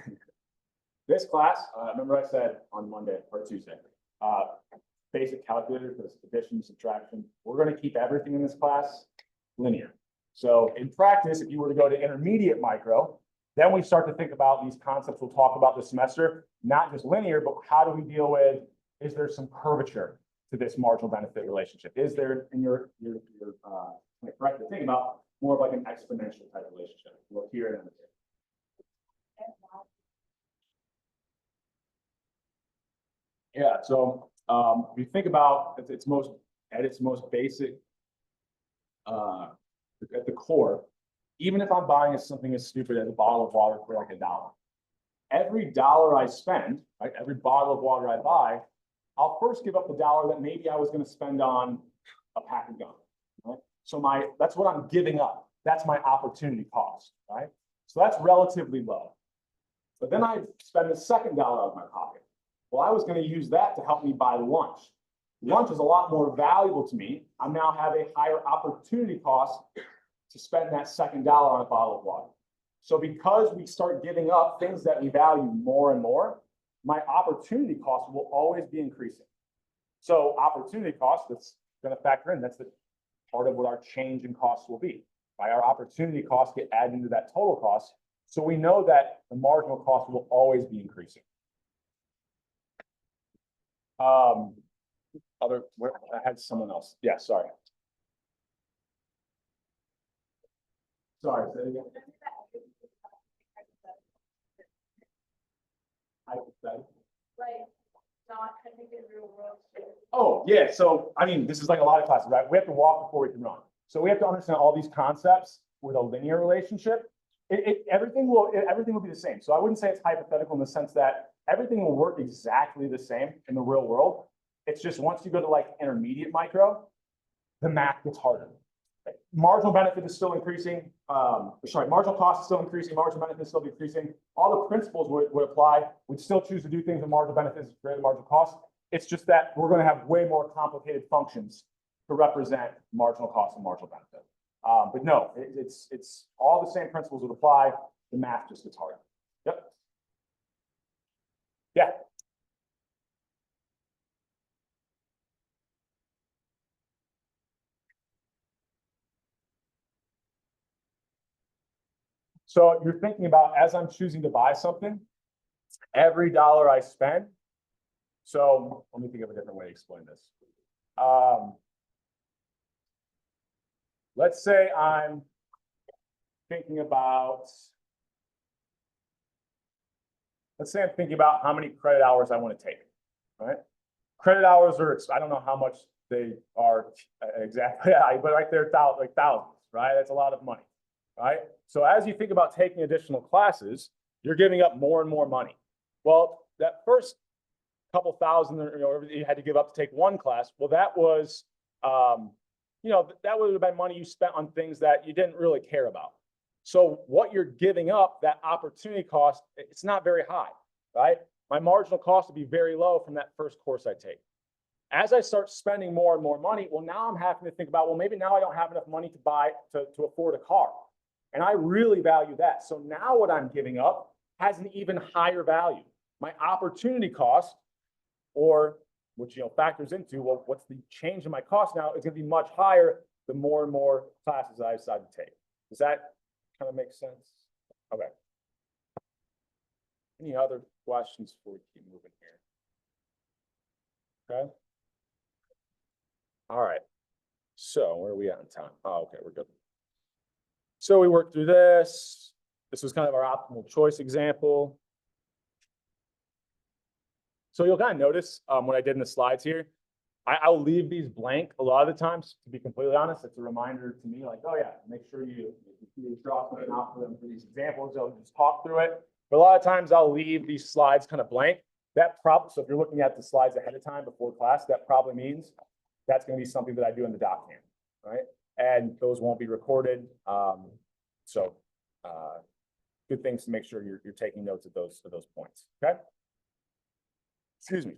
this class, remember I said on Monday or Tuesday, basic calculator for addition, subtraction. We're going to keep everything in this class linear. So in practice, if you were to go to intermediate micro, then we start to think about these concepts we'll talk about this semester, not just linear, but how do we deal with, is there some curvature to this marginal benefit relationship? Is there, in your correct to think about, more of like an exponential type relationship? We'll hear it in a bit. Yeah, so if you think about at its most basic, at the core, even if I'm buying something as stupid as a bottle of water for like $1, every dollar I spend, right, every bottle of water I buy, I'll first give up the $1 that maybe I was going to spend on a pack of gum. Right? So that's what I'm giving up. That's my opportunity cost, right? So that's relatively low. But then I spend the second $1 out of my pocket. Well, I was going to use that to help me buy lunch. Lunch is a lot more valuable to me. I now have a higher opportunity cost to spend that second $1 on a bottle of water. So because we start giving up things that we value more and more, my opportunity cost will always be increasing. So opportunity cost, that's going to factor in. That's the part of what our change in costs will be. By our opportunity costs get added into that total cost. So we know that the marginal cost will always be increasing. I had someone else. Yeah, sorry. Sorry, say it again. Oh, yeah. So, I mean, this is like a lot of classes, right? We have to walk before we can run. So we have to understand all these concepts with a linear relationship. Everything will be the same. So I wouldn't say it's hypothetical in the sense that everything will work exactly the same in the real world. It's just once you go to like intermediate micro, the math gets harder. Marginal benefit is still increasing. Marginal cost is still increasing. Marginal benefit is still decreasing. All the principles would apply. We'd still choose to do things with marginal benefits greater than marginal cost. It's just that we're going to have way more complicated functions to represent marginal cost and marginal benefit. But no, it's all the same principles would apply. The math just gets harder. Yep. Yeah. So you're thinking about, as I'm choosing to buy something, every $1 I spend. So let me think of a different way to explain this. Let's say I'm thinking about, how many credit hours I want to take, right? Credit hours are, I don't know how much they are exactly, but right there, like thousands, right? That's a lot of money, right? So as you think about taking additional classes, you're giving up more and more money. Well, that first couple thousand, you had to give up to take one class. Well, that was, that would have been money you spent on things that you didn't really care about. So what you're giving up, that opportunity cost, it's not very high, right? My marginal cost would be very low from that first course I take. As I start spending more and more money, well, now I'm having to think about, well, maybe now I don't have enough money to afford a car. And I really value that. So now what I'm giving up has an even higher value. My opportunity cost, or which factors into, well, what's the change in my cost now, is going to be much higher the more and more classes I decide to take. Does that kind of make sense? Okay. Any other questions before we keep moving here? Okay. All right. So where are we at in time? Oh, okay, we're good. So we worked through this. This was kind of our optimal choice example. So you'll kind of notice what I did in the slides here. I'll leave these blank a lot of the times, to be completely honest. It's a reminder to me, like, oh yeah, make sure you draw something out for them for these examples. I'll just talk through it. But a lot of times I'll leave these slides kind of blank. So if you're looking at the slides ahead of time before class, that probably means that's going to be something that I do in the doc hand, right? And those won't be recorded. Good things to make sure you're taking notes of those points, okay? Excuse me.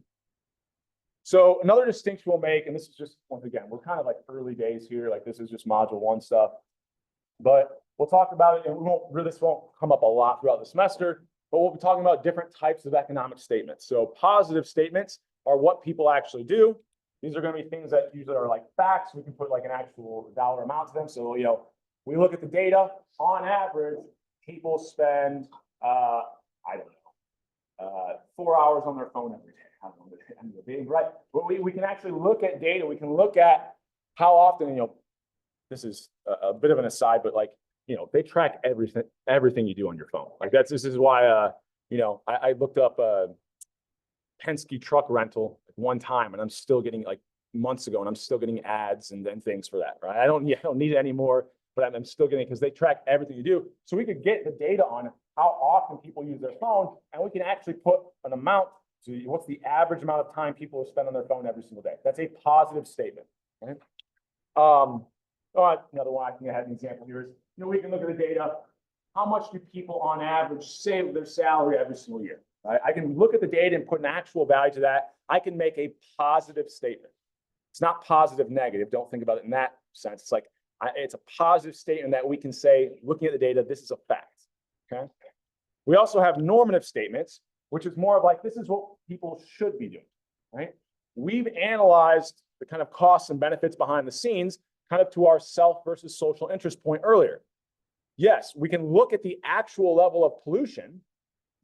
So another distinction we'll make, and this is just, once again, we're kind of like early days here, like this is just module 1 stuff, but we'll talk about it, and this won't come up a lot throughout the semester, but we'll be talking about different types of economic statements. So positive statements are what people actually do. These are going to be things that usually are like facts. We can put like an actual dollar amount to them. So, we look at the data. On average, people spend, I don't know, 4 hours on their phone every day. I don't know, being right. But we can actually look at data. We can look at how often, this is a bit of an aside, but like, they track everything you do on your phone. Like this is why, I looked up Penske truck rental one time, and I'm still getting like months ago, and I'm still getting ads and things for that, right? I don't need it anymore, but I'm still getting it because they track everything you do. So we could get the data on how often people use their phone, and we can actually put an amount to what's the average amount of time people spend on their phone every single day. That's a positive statement, right? Another one I think I had an example here is, we can look at the data. How much do people on average save their salary every single year? Right? I can look at the data and put an actual value to that. I can make a positive statement. It's not positive, negative. Don't think about it in that sense. It's like, it's a positive statement that we can say, looking at the data, this is a fact, okay? We also have normative statements, which is more of like, this is what people should be doing, right? We've analyzed the kind of costs and benefits behind the scenes, kind of to our self versus social interest point earlier. Yes, we can look at the actual level of pollution.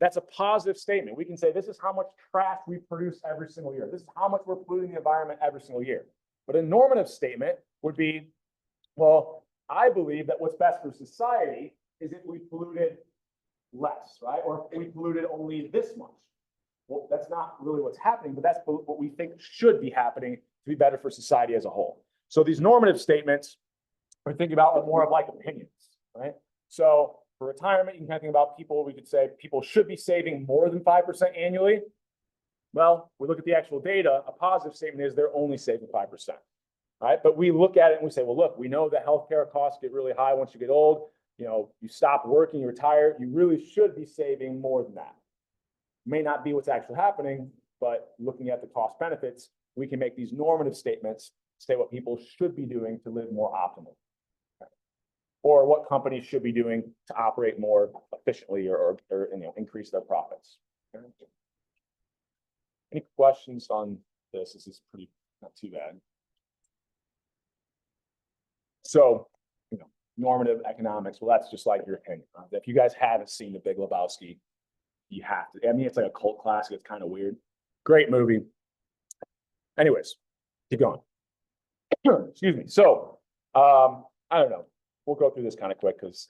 That's a positive statement. We can say, this is how much trash we produce every single year. This is how much we're polluting the environment every single year. But a normative statement would be, well, I believe that what's best for society is if we polluted less, right? Or if we polluted only this much. Well, that's not really what's happening, but that's what we think should be happening to be better for society as a whole. So these normative statements are thinking about more of like opinions, right? So for retirement, you can kind of think about people, we could say people should be saving more than 5% annually. Well, we look at the actual data, a positive statement is they're only saving 5%, right? But we look at it and we say, well, look, we know that healthcare costs get really high once you get old. You stop working, you retire, you really should be saving more than that. May not be what's actually happening, but looking at the cost benefits, we can make these normative statements, say what people should be doing to live more optimally. Or what companies should be doing to operate more efficiently or increase their profits. Any questions on this? This is not too bad. So, normative economics, well, that's just like your opinion. If you guys haven't seen The Big Lebowski, you have to. I mean, it's like a cult classic. It's kind of weird. Great movie. Anyways, keep going. Excuse me. So, I don't know. We'll go through this kind of quick because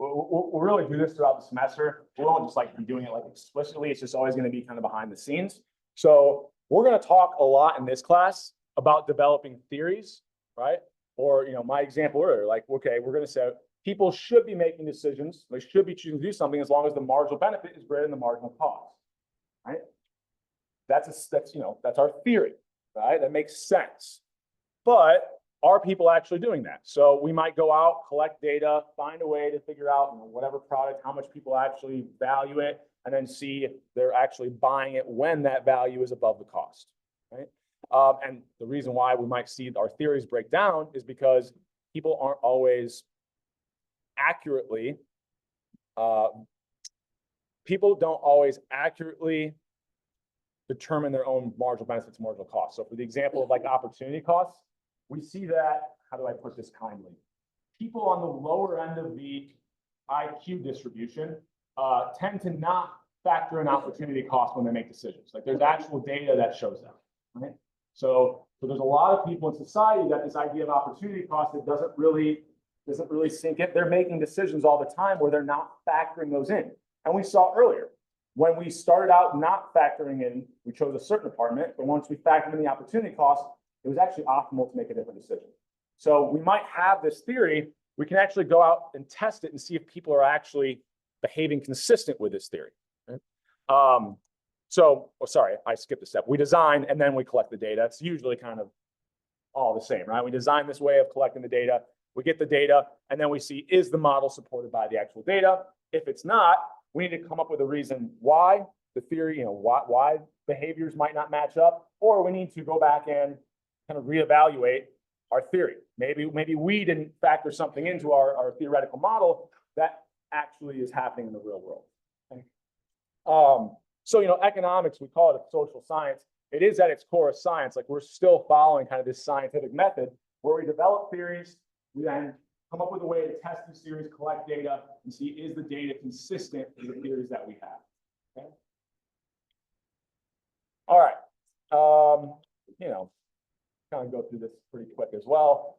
we'll really do this throughout the semester. We won't just like be doing it like explicitly. It's just always going to be kind of behind the scenes. So we're going to talk a lot in this class about developing theories, right? Or, my example earlier, like, okay, we're going to say people should be making decisions. They should be choosing to do something as long as the marginal benefit is greater than the marginal cost, right? That's our theory, right? That makes sense. But are people actually doing that? So we might go out, collect data, find a way to figure out whatever product, how much people actually value it, and then see if they're actually buying it when that value is above the cost, right? And the reason why we might see our theories break down is because people aren't always accurately people don't always accurately determine their own marginal benefits, marginal costs. So for the example of like opportunity costs, we see that, how do I put this kindly? People on the lower end of the IQ distribution tend to not factor in opportunity costs when they make decisions. Like there's actual data that shows that, right? So there's a lot of people in society that this idea of opportunity cost that doesn't really sink in. They're making decisions all the time where they're not factoring those in. And we saw earlier, when we started out not factoring in, we chose a certain apartment, but once we factored in the opportunity cost, it was actually optimal to make a different decision. So we might have this theory, we can actually go out and test it and see if people are actually behaving consistent with this theory. Right? Sorry, I skipped a step. We design and then we collect the data. It's usually kind of all the same, right? We design this way of collecting the data, we get the data, and then we see, is the model supported by the actual data? If it's not, we need to come up with a reason why the theory, why behaviors might not match up, or we need to go back and kind of reevaluate our theory. Maybe we didn't factor something into our theoretical model that actually is happening in the real world. Okay? So, economics, we call it a social science. It is at its core a science. Like we're still following kind of this scientific method where we develop theories, we then come up with a way to test these theories, collect data, and see is the data consistent with the theories that we have. Okay? All right. Kind of go through this pretty quick as well.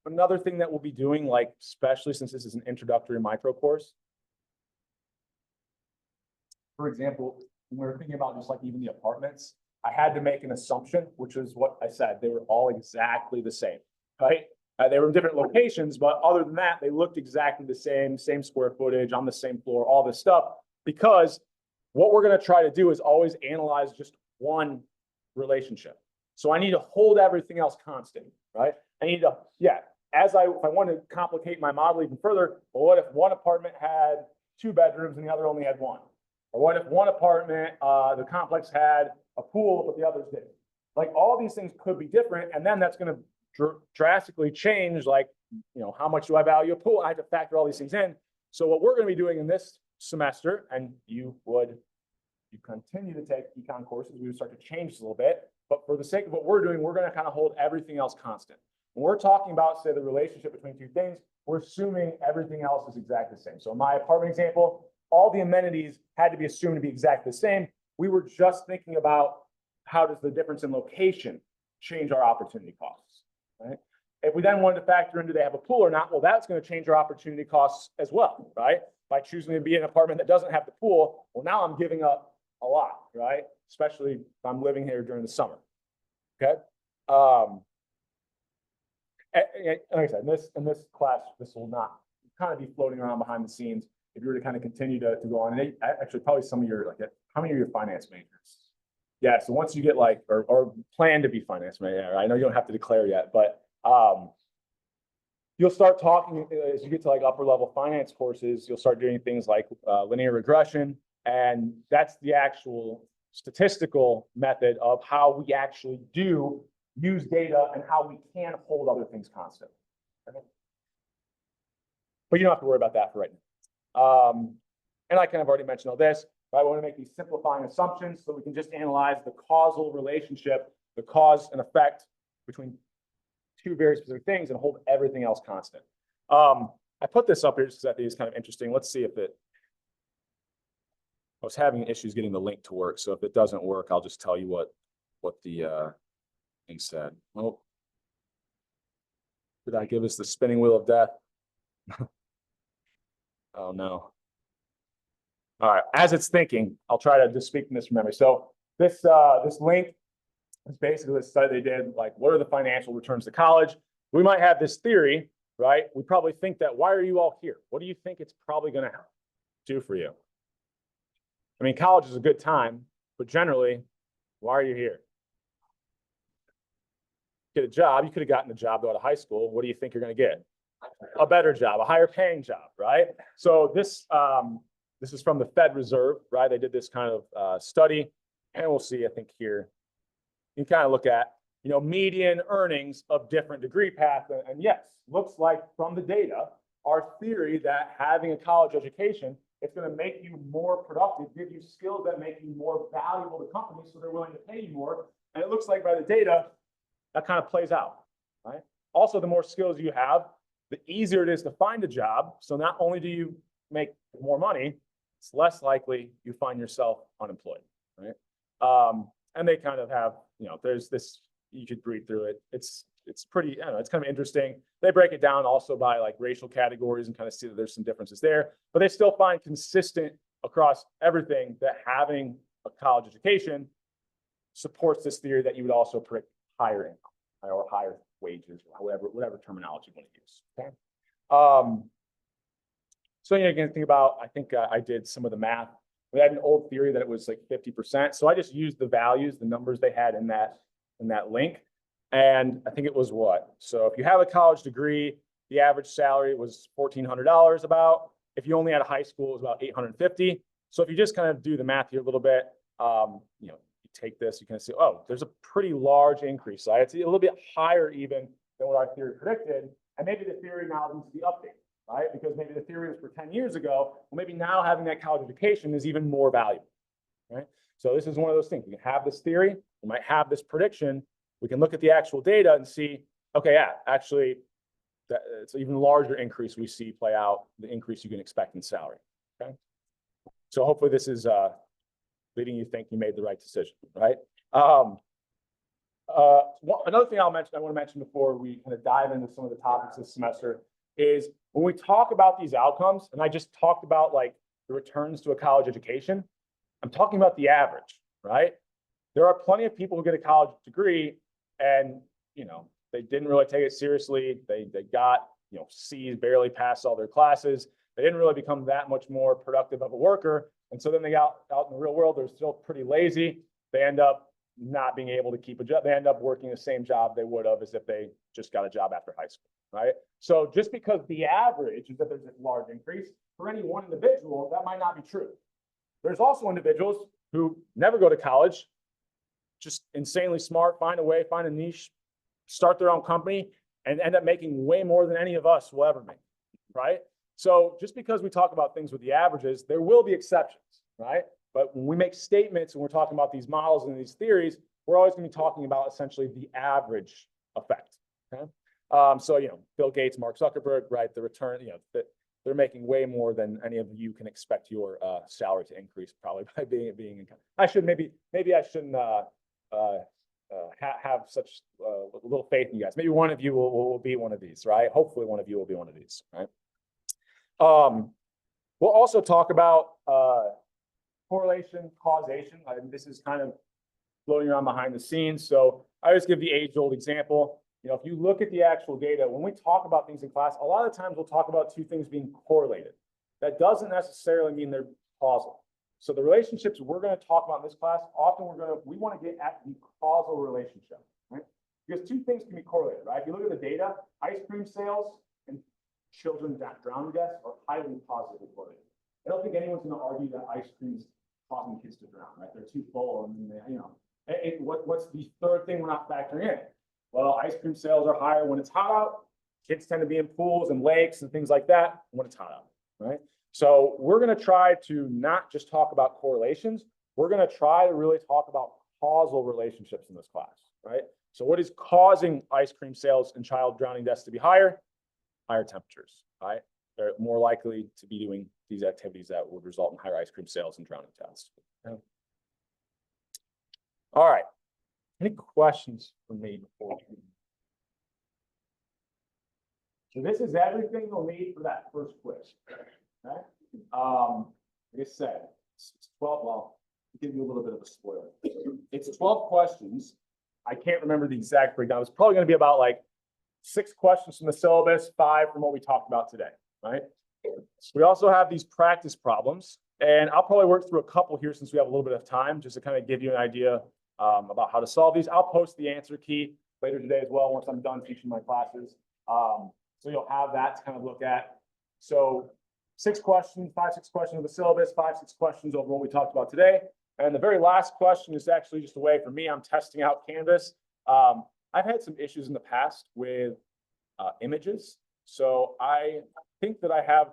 Another thing that we'll be doing, like especially since this is an introductory micro course. For example, when we were thinking about just like even the apartments, I had to make an assumption, which is what I said. They were all exactly the same, right? They were in different locations, but other than that, they looked exactly the same square footage on the same floor, all this stuff, because what we're going to try to do is always analyze just one relationship. So I need to hold everything else constant, right? I need to, if I want to complicate my model even further, well, what if one apartment had 2 bedrooms and the other only had 1? Or what if one apartment, the complex had a pool, but the others didn't? Like all these things could be different, and then that's going to drastically change, like, how much do I value a pool? I have to factor all these things in. So what we're going to be doing in this semester, and you continue to take econ courses, we would start to change this a little bit, but for the sake of what we're doing, we're going to kind of hold everything else constant. When we're talking about, say, the relationship between 2 things, we're assuming everything else is exactly the same. So in my apartment example, all the amenities had to be assumed to be exactly the same. We were just thinking about how does the difference in location change our opportunity costs, right? If we then wanted to factor in, do they have a pool or not? Well, that's going to change our opportunity costs as well, right? By choosing to be in an apartment that doesn't have the pool, well, now I'm giving up a lot, right? Especially if I'm living here during the summer, okay? Like I said, in this class, this will not kind of be floating around behind the scenes. If you were to kind of continue to go on, and actually probably some of your, how many of your finance majors? Yeah, so once you get or plan to be finance major, I know you don't have to declare yet, but you'll start talking as you get to upper level finance courses, you'll start doing things like linear regression, and that's the actual statistical method of how we actually do use data and how we can hold other things constant. Okay? But you don't have to worry about that for right now. And I kind of already mentioned all this, but I want to make these simplifying assumptions so we can just analyze the causal relationship, the cause and effect between 2 very specific things and hold everything else constant. I put this up here just because I think it's kind of interesting. Let's see if I was having issues getting the link to work. So if it doesn't work, I'll just tell you what the thing said. Oh, did I give us the spinning wheel of death? Oh no. All right, as it's thinking, I'll try to just speak from this from memory. So this link is basically the study they did, what are the financial returns to college? We might have this theory, right? We probably think that, why are you all here? What do you think it's probably going to do for you? I mean, college is a good time, but generally, why are you here? Get a job. You could have gotten a job though out of high school. What do you think you're going to get? A better job, a higher paying job, right? So this is from the Fed Reserve, right? They did this kind of study, and we'll see, I think here, you can kind of look at, median earnings of different degree paths. And yes, looks like from the data, our theory that having a college education It's going to make you more productive, give you skills that make you more valuable to companies, so they're willing to pay you more. And it looks like by the data, that kind of plays out, right? Also, the more skills you have, the easier it is to find a job. So not only do you make more money, it's less likely you find yourself unemployed, right? And they kind of have, there's this, you could read through it. It's pretty, I don't know, it's kind of interesting. They break it down also by like racial categories and kind of see that there's some differences there, but they still find consistent across everything that having a college education supports this theory that you would also predict higher income or higher wages, or whatever terminology you want to use. Okay. So you can think about, I think I did some of the math. We had an old theory that it was like 50%. So I just used the values, the numbers they had in that link. And I think it was what? So if you have a college degree, the average salary was $1,400 about. If you only had a high school, it was about $850. So if you just kind of do the math here a little bit, you take this, you can see, oh, there's a pretty large increase. So it's a little bit higher even than what our theory predicted. And maybe the theory now needs to be updated, right? Because maybe the theory was for 10 years ago. Well, maybe now having that college education is even more valuable, right? So this is one of those things. We can have this theory, we might have this prediction. We can look at the actual data and see, okay, yeah, actually, it's an even larger increase we see play out, the increase you can expect in salary, okay? So hopefully this is leading you to think you made the right decision, right? Another thing I want to mention before we kind of dive into some of the topics this semester is when we talk about these outcomes, and I just talked about like the returns to a college education, I'm talking about the average, right? There are plenty of people who get a college degree and, they didn't really take it seriously. They got, C's, barely passed all their classes. They didn't really become that much more productive of a worker. And so then they got out in the real world, they're still pretty lazy. They end up not being able to keep a job. They end up working the same job they would have as if they just got a job after high school, right? So just because the average is that there's a large increase, for any one individual, that might not be true. There's also individuals who never go to college, just insanely smart, find a niche, start their own company, and end up making way more than any of us will ever make, right? So just because we talk about things with the averages, there will be exceptions, right? But when we make statements and we're talking about these models and these theories, we're always going to be talking about essentially the average effect, okay? So, Bill Gates, Mark Zuckerberg, right? The return, they're making way more than any of you can expect your salary to increase probably by being in. I should maybe I shouldn't have such little faith in you guys. Maybe one of you will be one of these, right? Hopefully one of you will be one of these, right? We'll also talk about correlation, causation. This is kind of floating around behind the scenes. So I always give the age-old example. If you look at the actual data, when we talk about things in class, a lot of times we'll talk about two things being correlated. That doesn't necessarily mean they're causal. So the relationships we're going to talk about in this class, often we want to get at the causal relationship, right? Because two things can be correlated, right? If you look at the data, ice cream sales and children drowning deaths are highly positively correlated. I don't think anyone's going to argue that ice cream is causing kids to drown, right? They're too full, and what's the third thing we're not factoring in? Well, ice cream sales are higher when it's hot out. Kids tend to be in pools and lakes and things like that when it's hot out, right? So we're going to try to not just talk about correlations. We're going to try to really talk about causal relationships in this class, right? So what is causing ice cream sales and child drowning deaths to be higher? Higher temperatures, right? They're more likely to be doing these activities that would result in higher ice cream sales and drowning deaths. Okay. All right. Any questions for me before? So this is everything you'll need for that first quiz. Okay. Like I said, it's 12. Well, I'll give you a little bit of a spoiler. It's 12 questions. I can't remember the exact breakdown. It's probably going to be about like 6 questions from the syllabus, 5 from what we talked about today, right? We also have these practice problems, and I'll probably work through a couple here since we have a little bit of time, just to kind of give you an idea about how to solve these. I'll post the answer key later today as well once I'm done teaching my classes. So you'll have that to kind of look at. So 6 questions, 5, 6 questions of the syllabus, 5, 6 questions over what we talked about today. And the very last question is actually just a way for me, I'm testing out Canvas. I've had some issues in the past with images. So I think that I have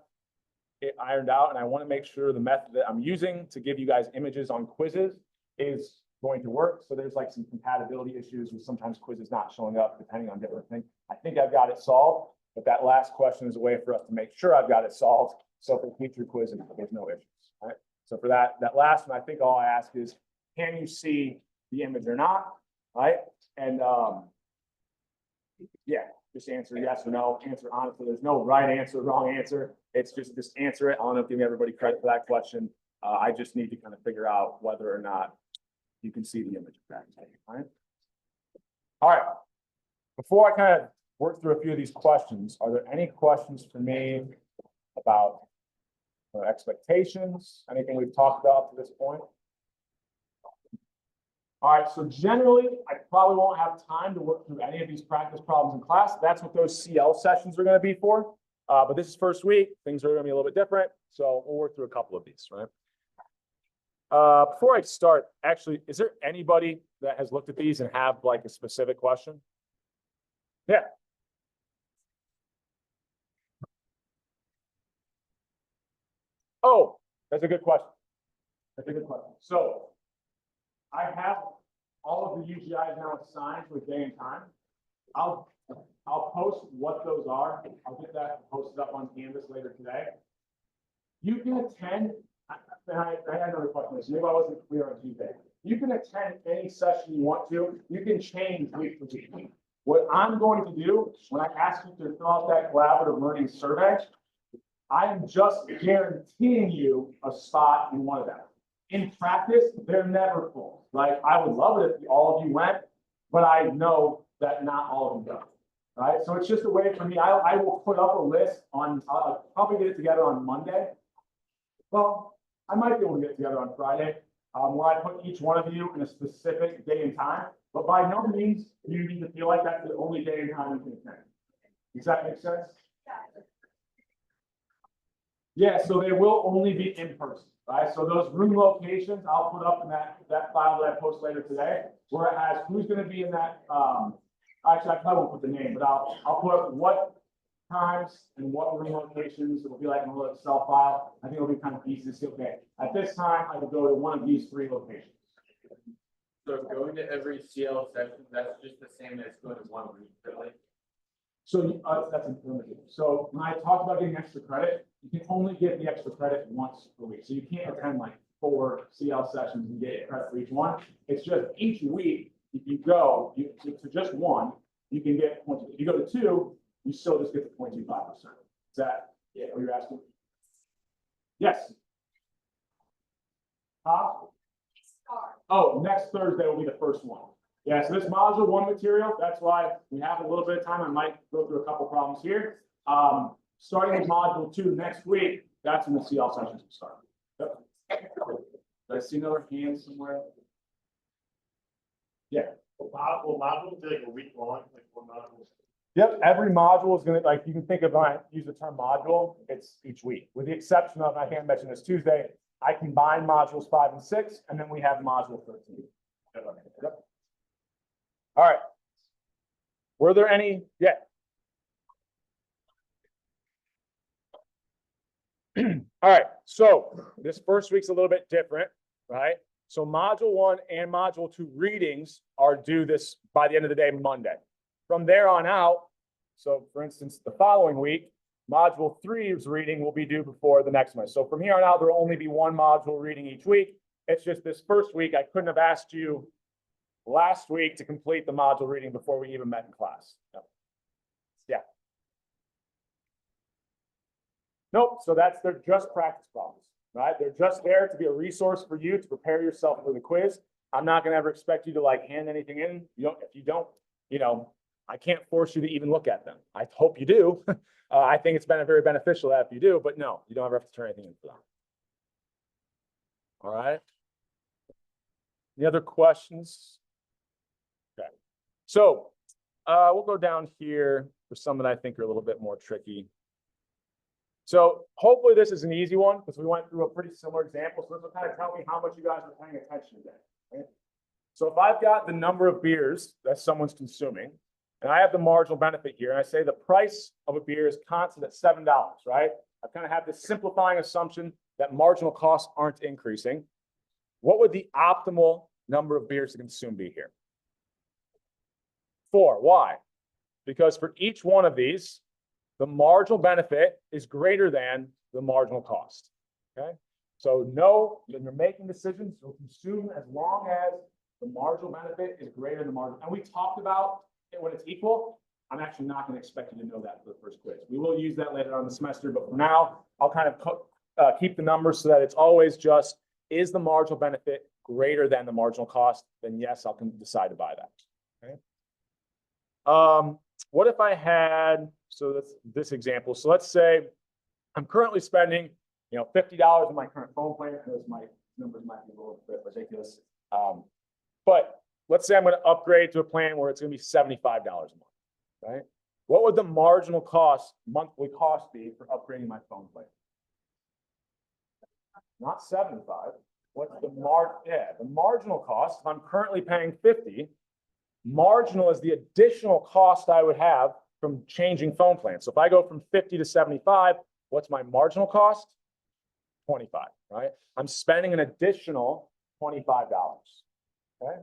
it ironed out, and I want to make sure the method that I'm using to give you guys images on quizzes is going to work. So there's like some compatibility issues with sometimes quizzes not showing up depending on different things. I think I've got it solved, but that last question is a way for us to make sure I've got it solved. So for future quizzes, there's no issues. All right. So for that last one, I think all I ask is, can you see the image or not? Right. And yeah, just answer yes or no. Answer honestly. There's no right answer, wrong answer. It's just answer it. I don't know if giving everybody credit for that question. I just need to kind of figure out whether or not you can see the image of that. All right. All right. Before I kind of work through a few of these questions, are there any questions for me about expectations? Anything we've talked about up to this point? All right, so generally, I probably won't have time to work through any of these practice problems in class. That's what those CL sessions are going to be for. But this is first week. Things are going to be a little bit different. So we'll work through a couple of these, right? Before I start, actually, is there anybody that has looked at these and have like a specific question? Yeah. Oh, that's a good question. That's a good question. So I have all of the UGIs now assigned with day and time. I'll post what those are. I'll get that posted up on Canvas later today. You can attend, and I had another question. Maybe I wasn't clear on Tuesday. You can attend any session you want to. You can change week to week. What I'm going to do when I ask you to fill out that collaborative learning survey, I am just guaranteeing you a spot in one of them. In practice, they're never full. Like, I would love it if all of you went, but I know that not all of them go. Right? So it's just a way for me. I will put up a list on, I'll probably get it together on Monday. Well, I might be able to get it together on Friday, where I put each one of you in a specific day and time. But by no means do you need to feel like that's the only day and time you can attend. Does that make sense? Yeah, so they will only be in person, right? So those room locations, I'll put up in that file that I post later today, where it has who's going to be in that. Actually, I probably won't put the name, but I'll put up what times and what room locations. It will be like in a little Excel file. I think it'll be kind of easy to see. Okay, at this time, I will go to one of these 3 locations. So going to every CL session, that's just the same as going to one week, really? So that's informative. So when I talked about getting extra credit, you can only get the extra credit once per week. So you can't attend like 4 CL sessions and get credit for each one. It's just each week, if you go to just one, you can get points. If you go to 2, you still just get the 0.25%. Is that what you're asking? Yes. Oh, next Thursday will be the first one. Yeah, so this module 1 material, that's why we have a little bit of time. I might go through a couple problems here. Starting with module 2 next week, that's when the CL sessions will start. Yep. Did I see another hand somewhere? Yeah. Will module be like a week long, like 1 module? Yep, every module is going to, like, you can think of, I use the term module, it's each week. With the exception of, I can't mention this Tuesday, I combine modules 5 and 6, and then we have module 13. Yep. All right. Were there any? Yeah. All right. So this first week's a little bit different, right? So module 1 and module 2 readings are due this by the end of the day, Monday. From there on out, so for instance, the following week, module 3's reading will be due before the next one. So from here on out, there will only be 1 module reading each week. It's just this first week, I couldn't have asked you last week to complete the module reading before we even met in class. No. Yeah. Nope. So they're just practice problems, right? They're just there to be a resource for you to prepare yourself for the quiz. I'm not going to ever expect you to like hand anything in. If you don't, I can't force you to even look at them. I hope you do. I think it's been very beneficial if you do, but no, you don't ever have to turn anything in for them. All right. Any other questions? Okay. So we'll go down here for some that I think are a little bit more tricky. So hopefully this is an easy one because we went through a pretty similar example. So this will kind of tell me how much you guys are paying attention today. Right? So if I've got the number of beers that someone's consuming, and I have the marginal benefit here, and I say the price of a beer is constant at $7, right? I kind of have this simplifying assumption that marginal costs aren't increasing. What would the optimal number of beers to consume be here? 4. Why? Because for each one of these, the marginal benefit is greater than the marginal cost. Okay. So no, when you're making decisions, you'll consume as long as the marginal benefit is greater than the marginal. And we talked about it when it's equal. I'm actually not going to expect you to know that for the first quiz. We will use that later on in the semester, but for now, I'll kind of keep the numbers so that it's always just, is the marginal benefit greater than the marginal cost? Then yes, I'll decide to buy that. Okay. What if I had, so that's this example. So let's say I'm currently spending, $50 on my current phone plan. Those numbers might be a little bit ridiculous. But let's say I'm going to upgrade to a plan where it's going to be $75 a month, right? What would the marginal monthly cost be for upgrading my phone plan? Not 75. What's the the marginal cost? If I'm currently paying 50, marginal is the additional cost I would have from changing phone plans. So if I go from 50 to 75, what's my marginal cost? 25, right? I'm spending an additional $25. Okay.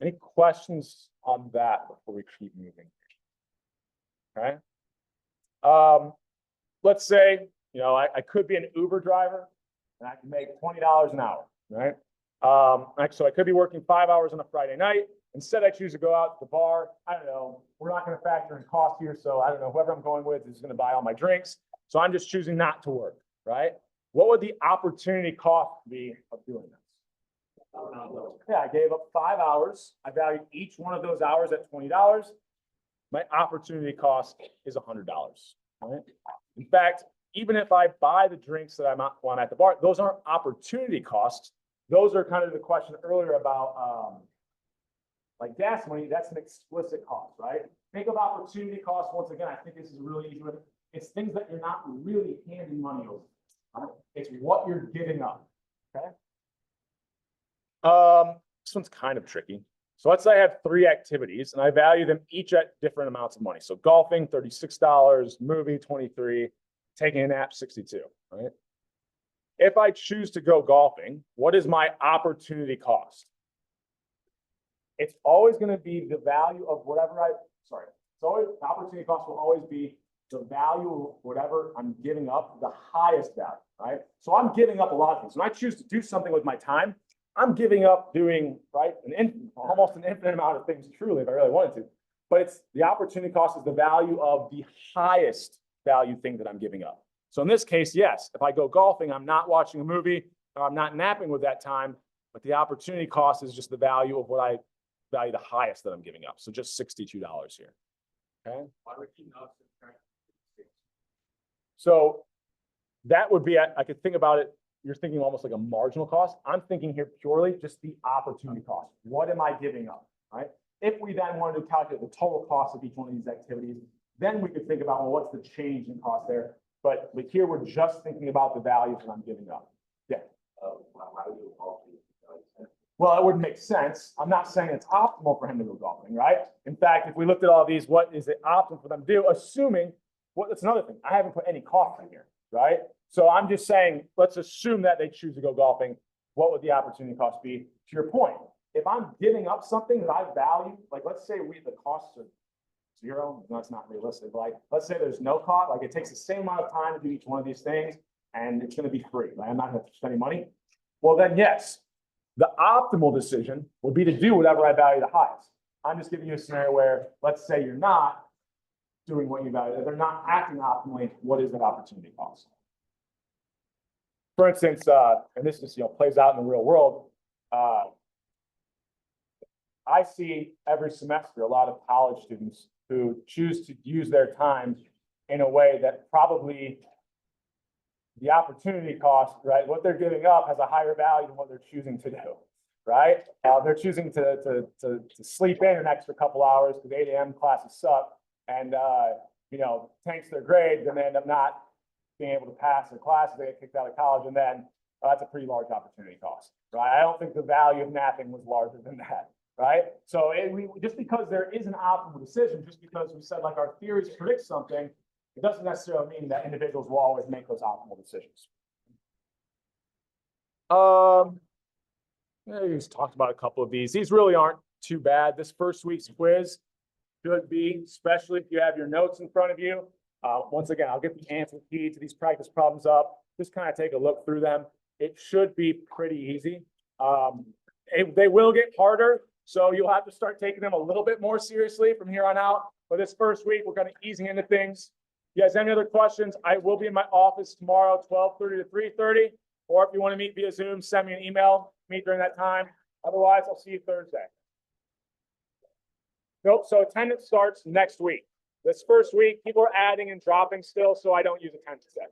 Any questions on that before we keep moving? Okay. Let's say, I could be an Uber driver and I can make $20 an hour, right? So I could be working 5 hours on a Friday night. Instead, I choose to go out to the bar. I don't know. We're not going to factor in cost here. So I don't know, whoever I'm going with is going to buy all my drinks. So I'm just choosing not to work, right? What would the opportunity cost be of doing this? Yeah, I gave up 5 hours. I valued each one of those hours at $20. My opportunity cost is $100, right? In fact, even if I buy the drinks that when I'm at the bar, those aren't opportunity costs. Those are kind of the question earlier about like gas money. That's an explicit cost, right? Think of opportunity costs. Once again, I think this is a really easy one. It's things that you're not really handing money over. Right? It's what you're giving up. Okay. This one's kind of tricky. So let's say I have 3 activities and I value them each at different amounts of money. So golfing, $36, movie, $23, taking a nap, $62, right? If I choose to go golfing, what is my opportunity cost? It's always going to be the value of whatever the opportunity cost will always be the value of whatever I'm giving up, the highest value, right? So I'm giving up a lot of things. When I choose to do something with my time, I'm giving up doing, right, almost an infinite amount of things, truly, if I really wanted to. But it's the opportunity cost is the value of the highest value thing that I'm giving up. So in this case, yes, if I go golfing, I'm not watching a movie, or I'm not napping with that time, but the opportunity cost is just the value of what I value the highest that I'm giving up. So just $62 here. Okay. So that would be, I could think about it. You're thinking almost like a marginal cost. I'm thinking here purely just the opportunity cost. What am I giving up, right? If we then wanted to calculate the total cost of each one of these activities, then we could think about, well, what's the change in cost there? But here we're just thinking about the values that I'm giving up. Yeah. Well, it wouldn't make sense. I'm not saying it's optimal for him to go golfing, right? In fact, if we looked at all these, what is it optimal for them to do? Assuming, that's another thing. I haven't put any cost in here, right? So I'm just saying, let's assume that they choose to go golfing. What would the opportunity cost be? To your point, if I'm giving up something that I value, like let's say the costs are 0, that's not realistic. Like let's say there's no cost, like it takes the same amount of time to do each one of these things and it's going to be free. Like I'm not going to spend any money. Well, then yes, the optimal decision would be to do whatever I value the highest. I'm just giving you a scenario where let's say you're not doing what you value. If they're not acting optimally, what is that opportunity cost? For instance, and this just plays out in the real world. I see every semester a lot of college students who choose to use their time in a way that probably the opportunity cost, right? What they're giving up has a higher value than what they're choosing to do, right? They're choosing to sleep in an extra couple hours because 8 a.m. classes suck, and tanks their grades, and they end up not being able to pass their classes. They get kicked out of college, and then that's a pretty large opportunity cost, right? I don't think the value of napping was larger than that, right? So just because there is an optimal decision, just because we said like our theories predict something, it doesn't necessarily mean that individuals will always make those optimal decisions. Yeah, we just talked about a couple of these. These really aren't too bad. This first week's quiz should be, especially if you have your notes in front of you. Once again, I'll get the answer key to these practice problems up. Just kind of take a look through them. It should be pretty easy. They will get harder, so you'll have to start taking them a little bit more seriously from here on out. But this first week, we're kind of easing into things. If you guys have any other questions, I will be in my office tomorrow, 12:30 to 3:30. Or if you want to meet via Zoom, send me an email, meet during that time. Otherwise, I'll see you Thursday. Nope, so attendance starts next week. This first week, people are adding and dropping still, so I don't use attendance set.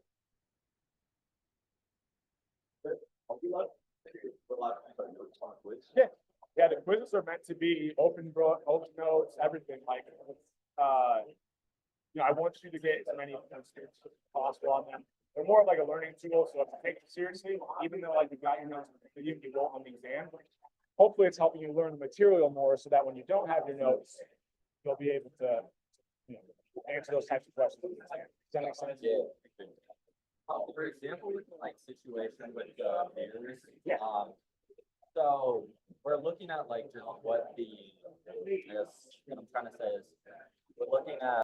Yeah, the quizzes are meant to be open book, open notes, everything like, I want you to get as many notes as possible on them. They're more of like a learning tool, so if you take it seriously, even though like you got your notes, you won't on the exam. Hopefully it's helping you learn the material more so that when you don't have your notes, you'll be able to, answer those types of questions. Does that make sense? Yeah. For example, with like situation with peers, Yeah. So we're looking at like just what the, I guess what I'm trying to say is we're looking at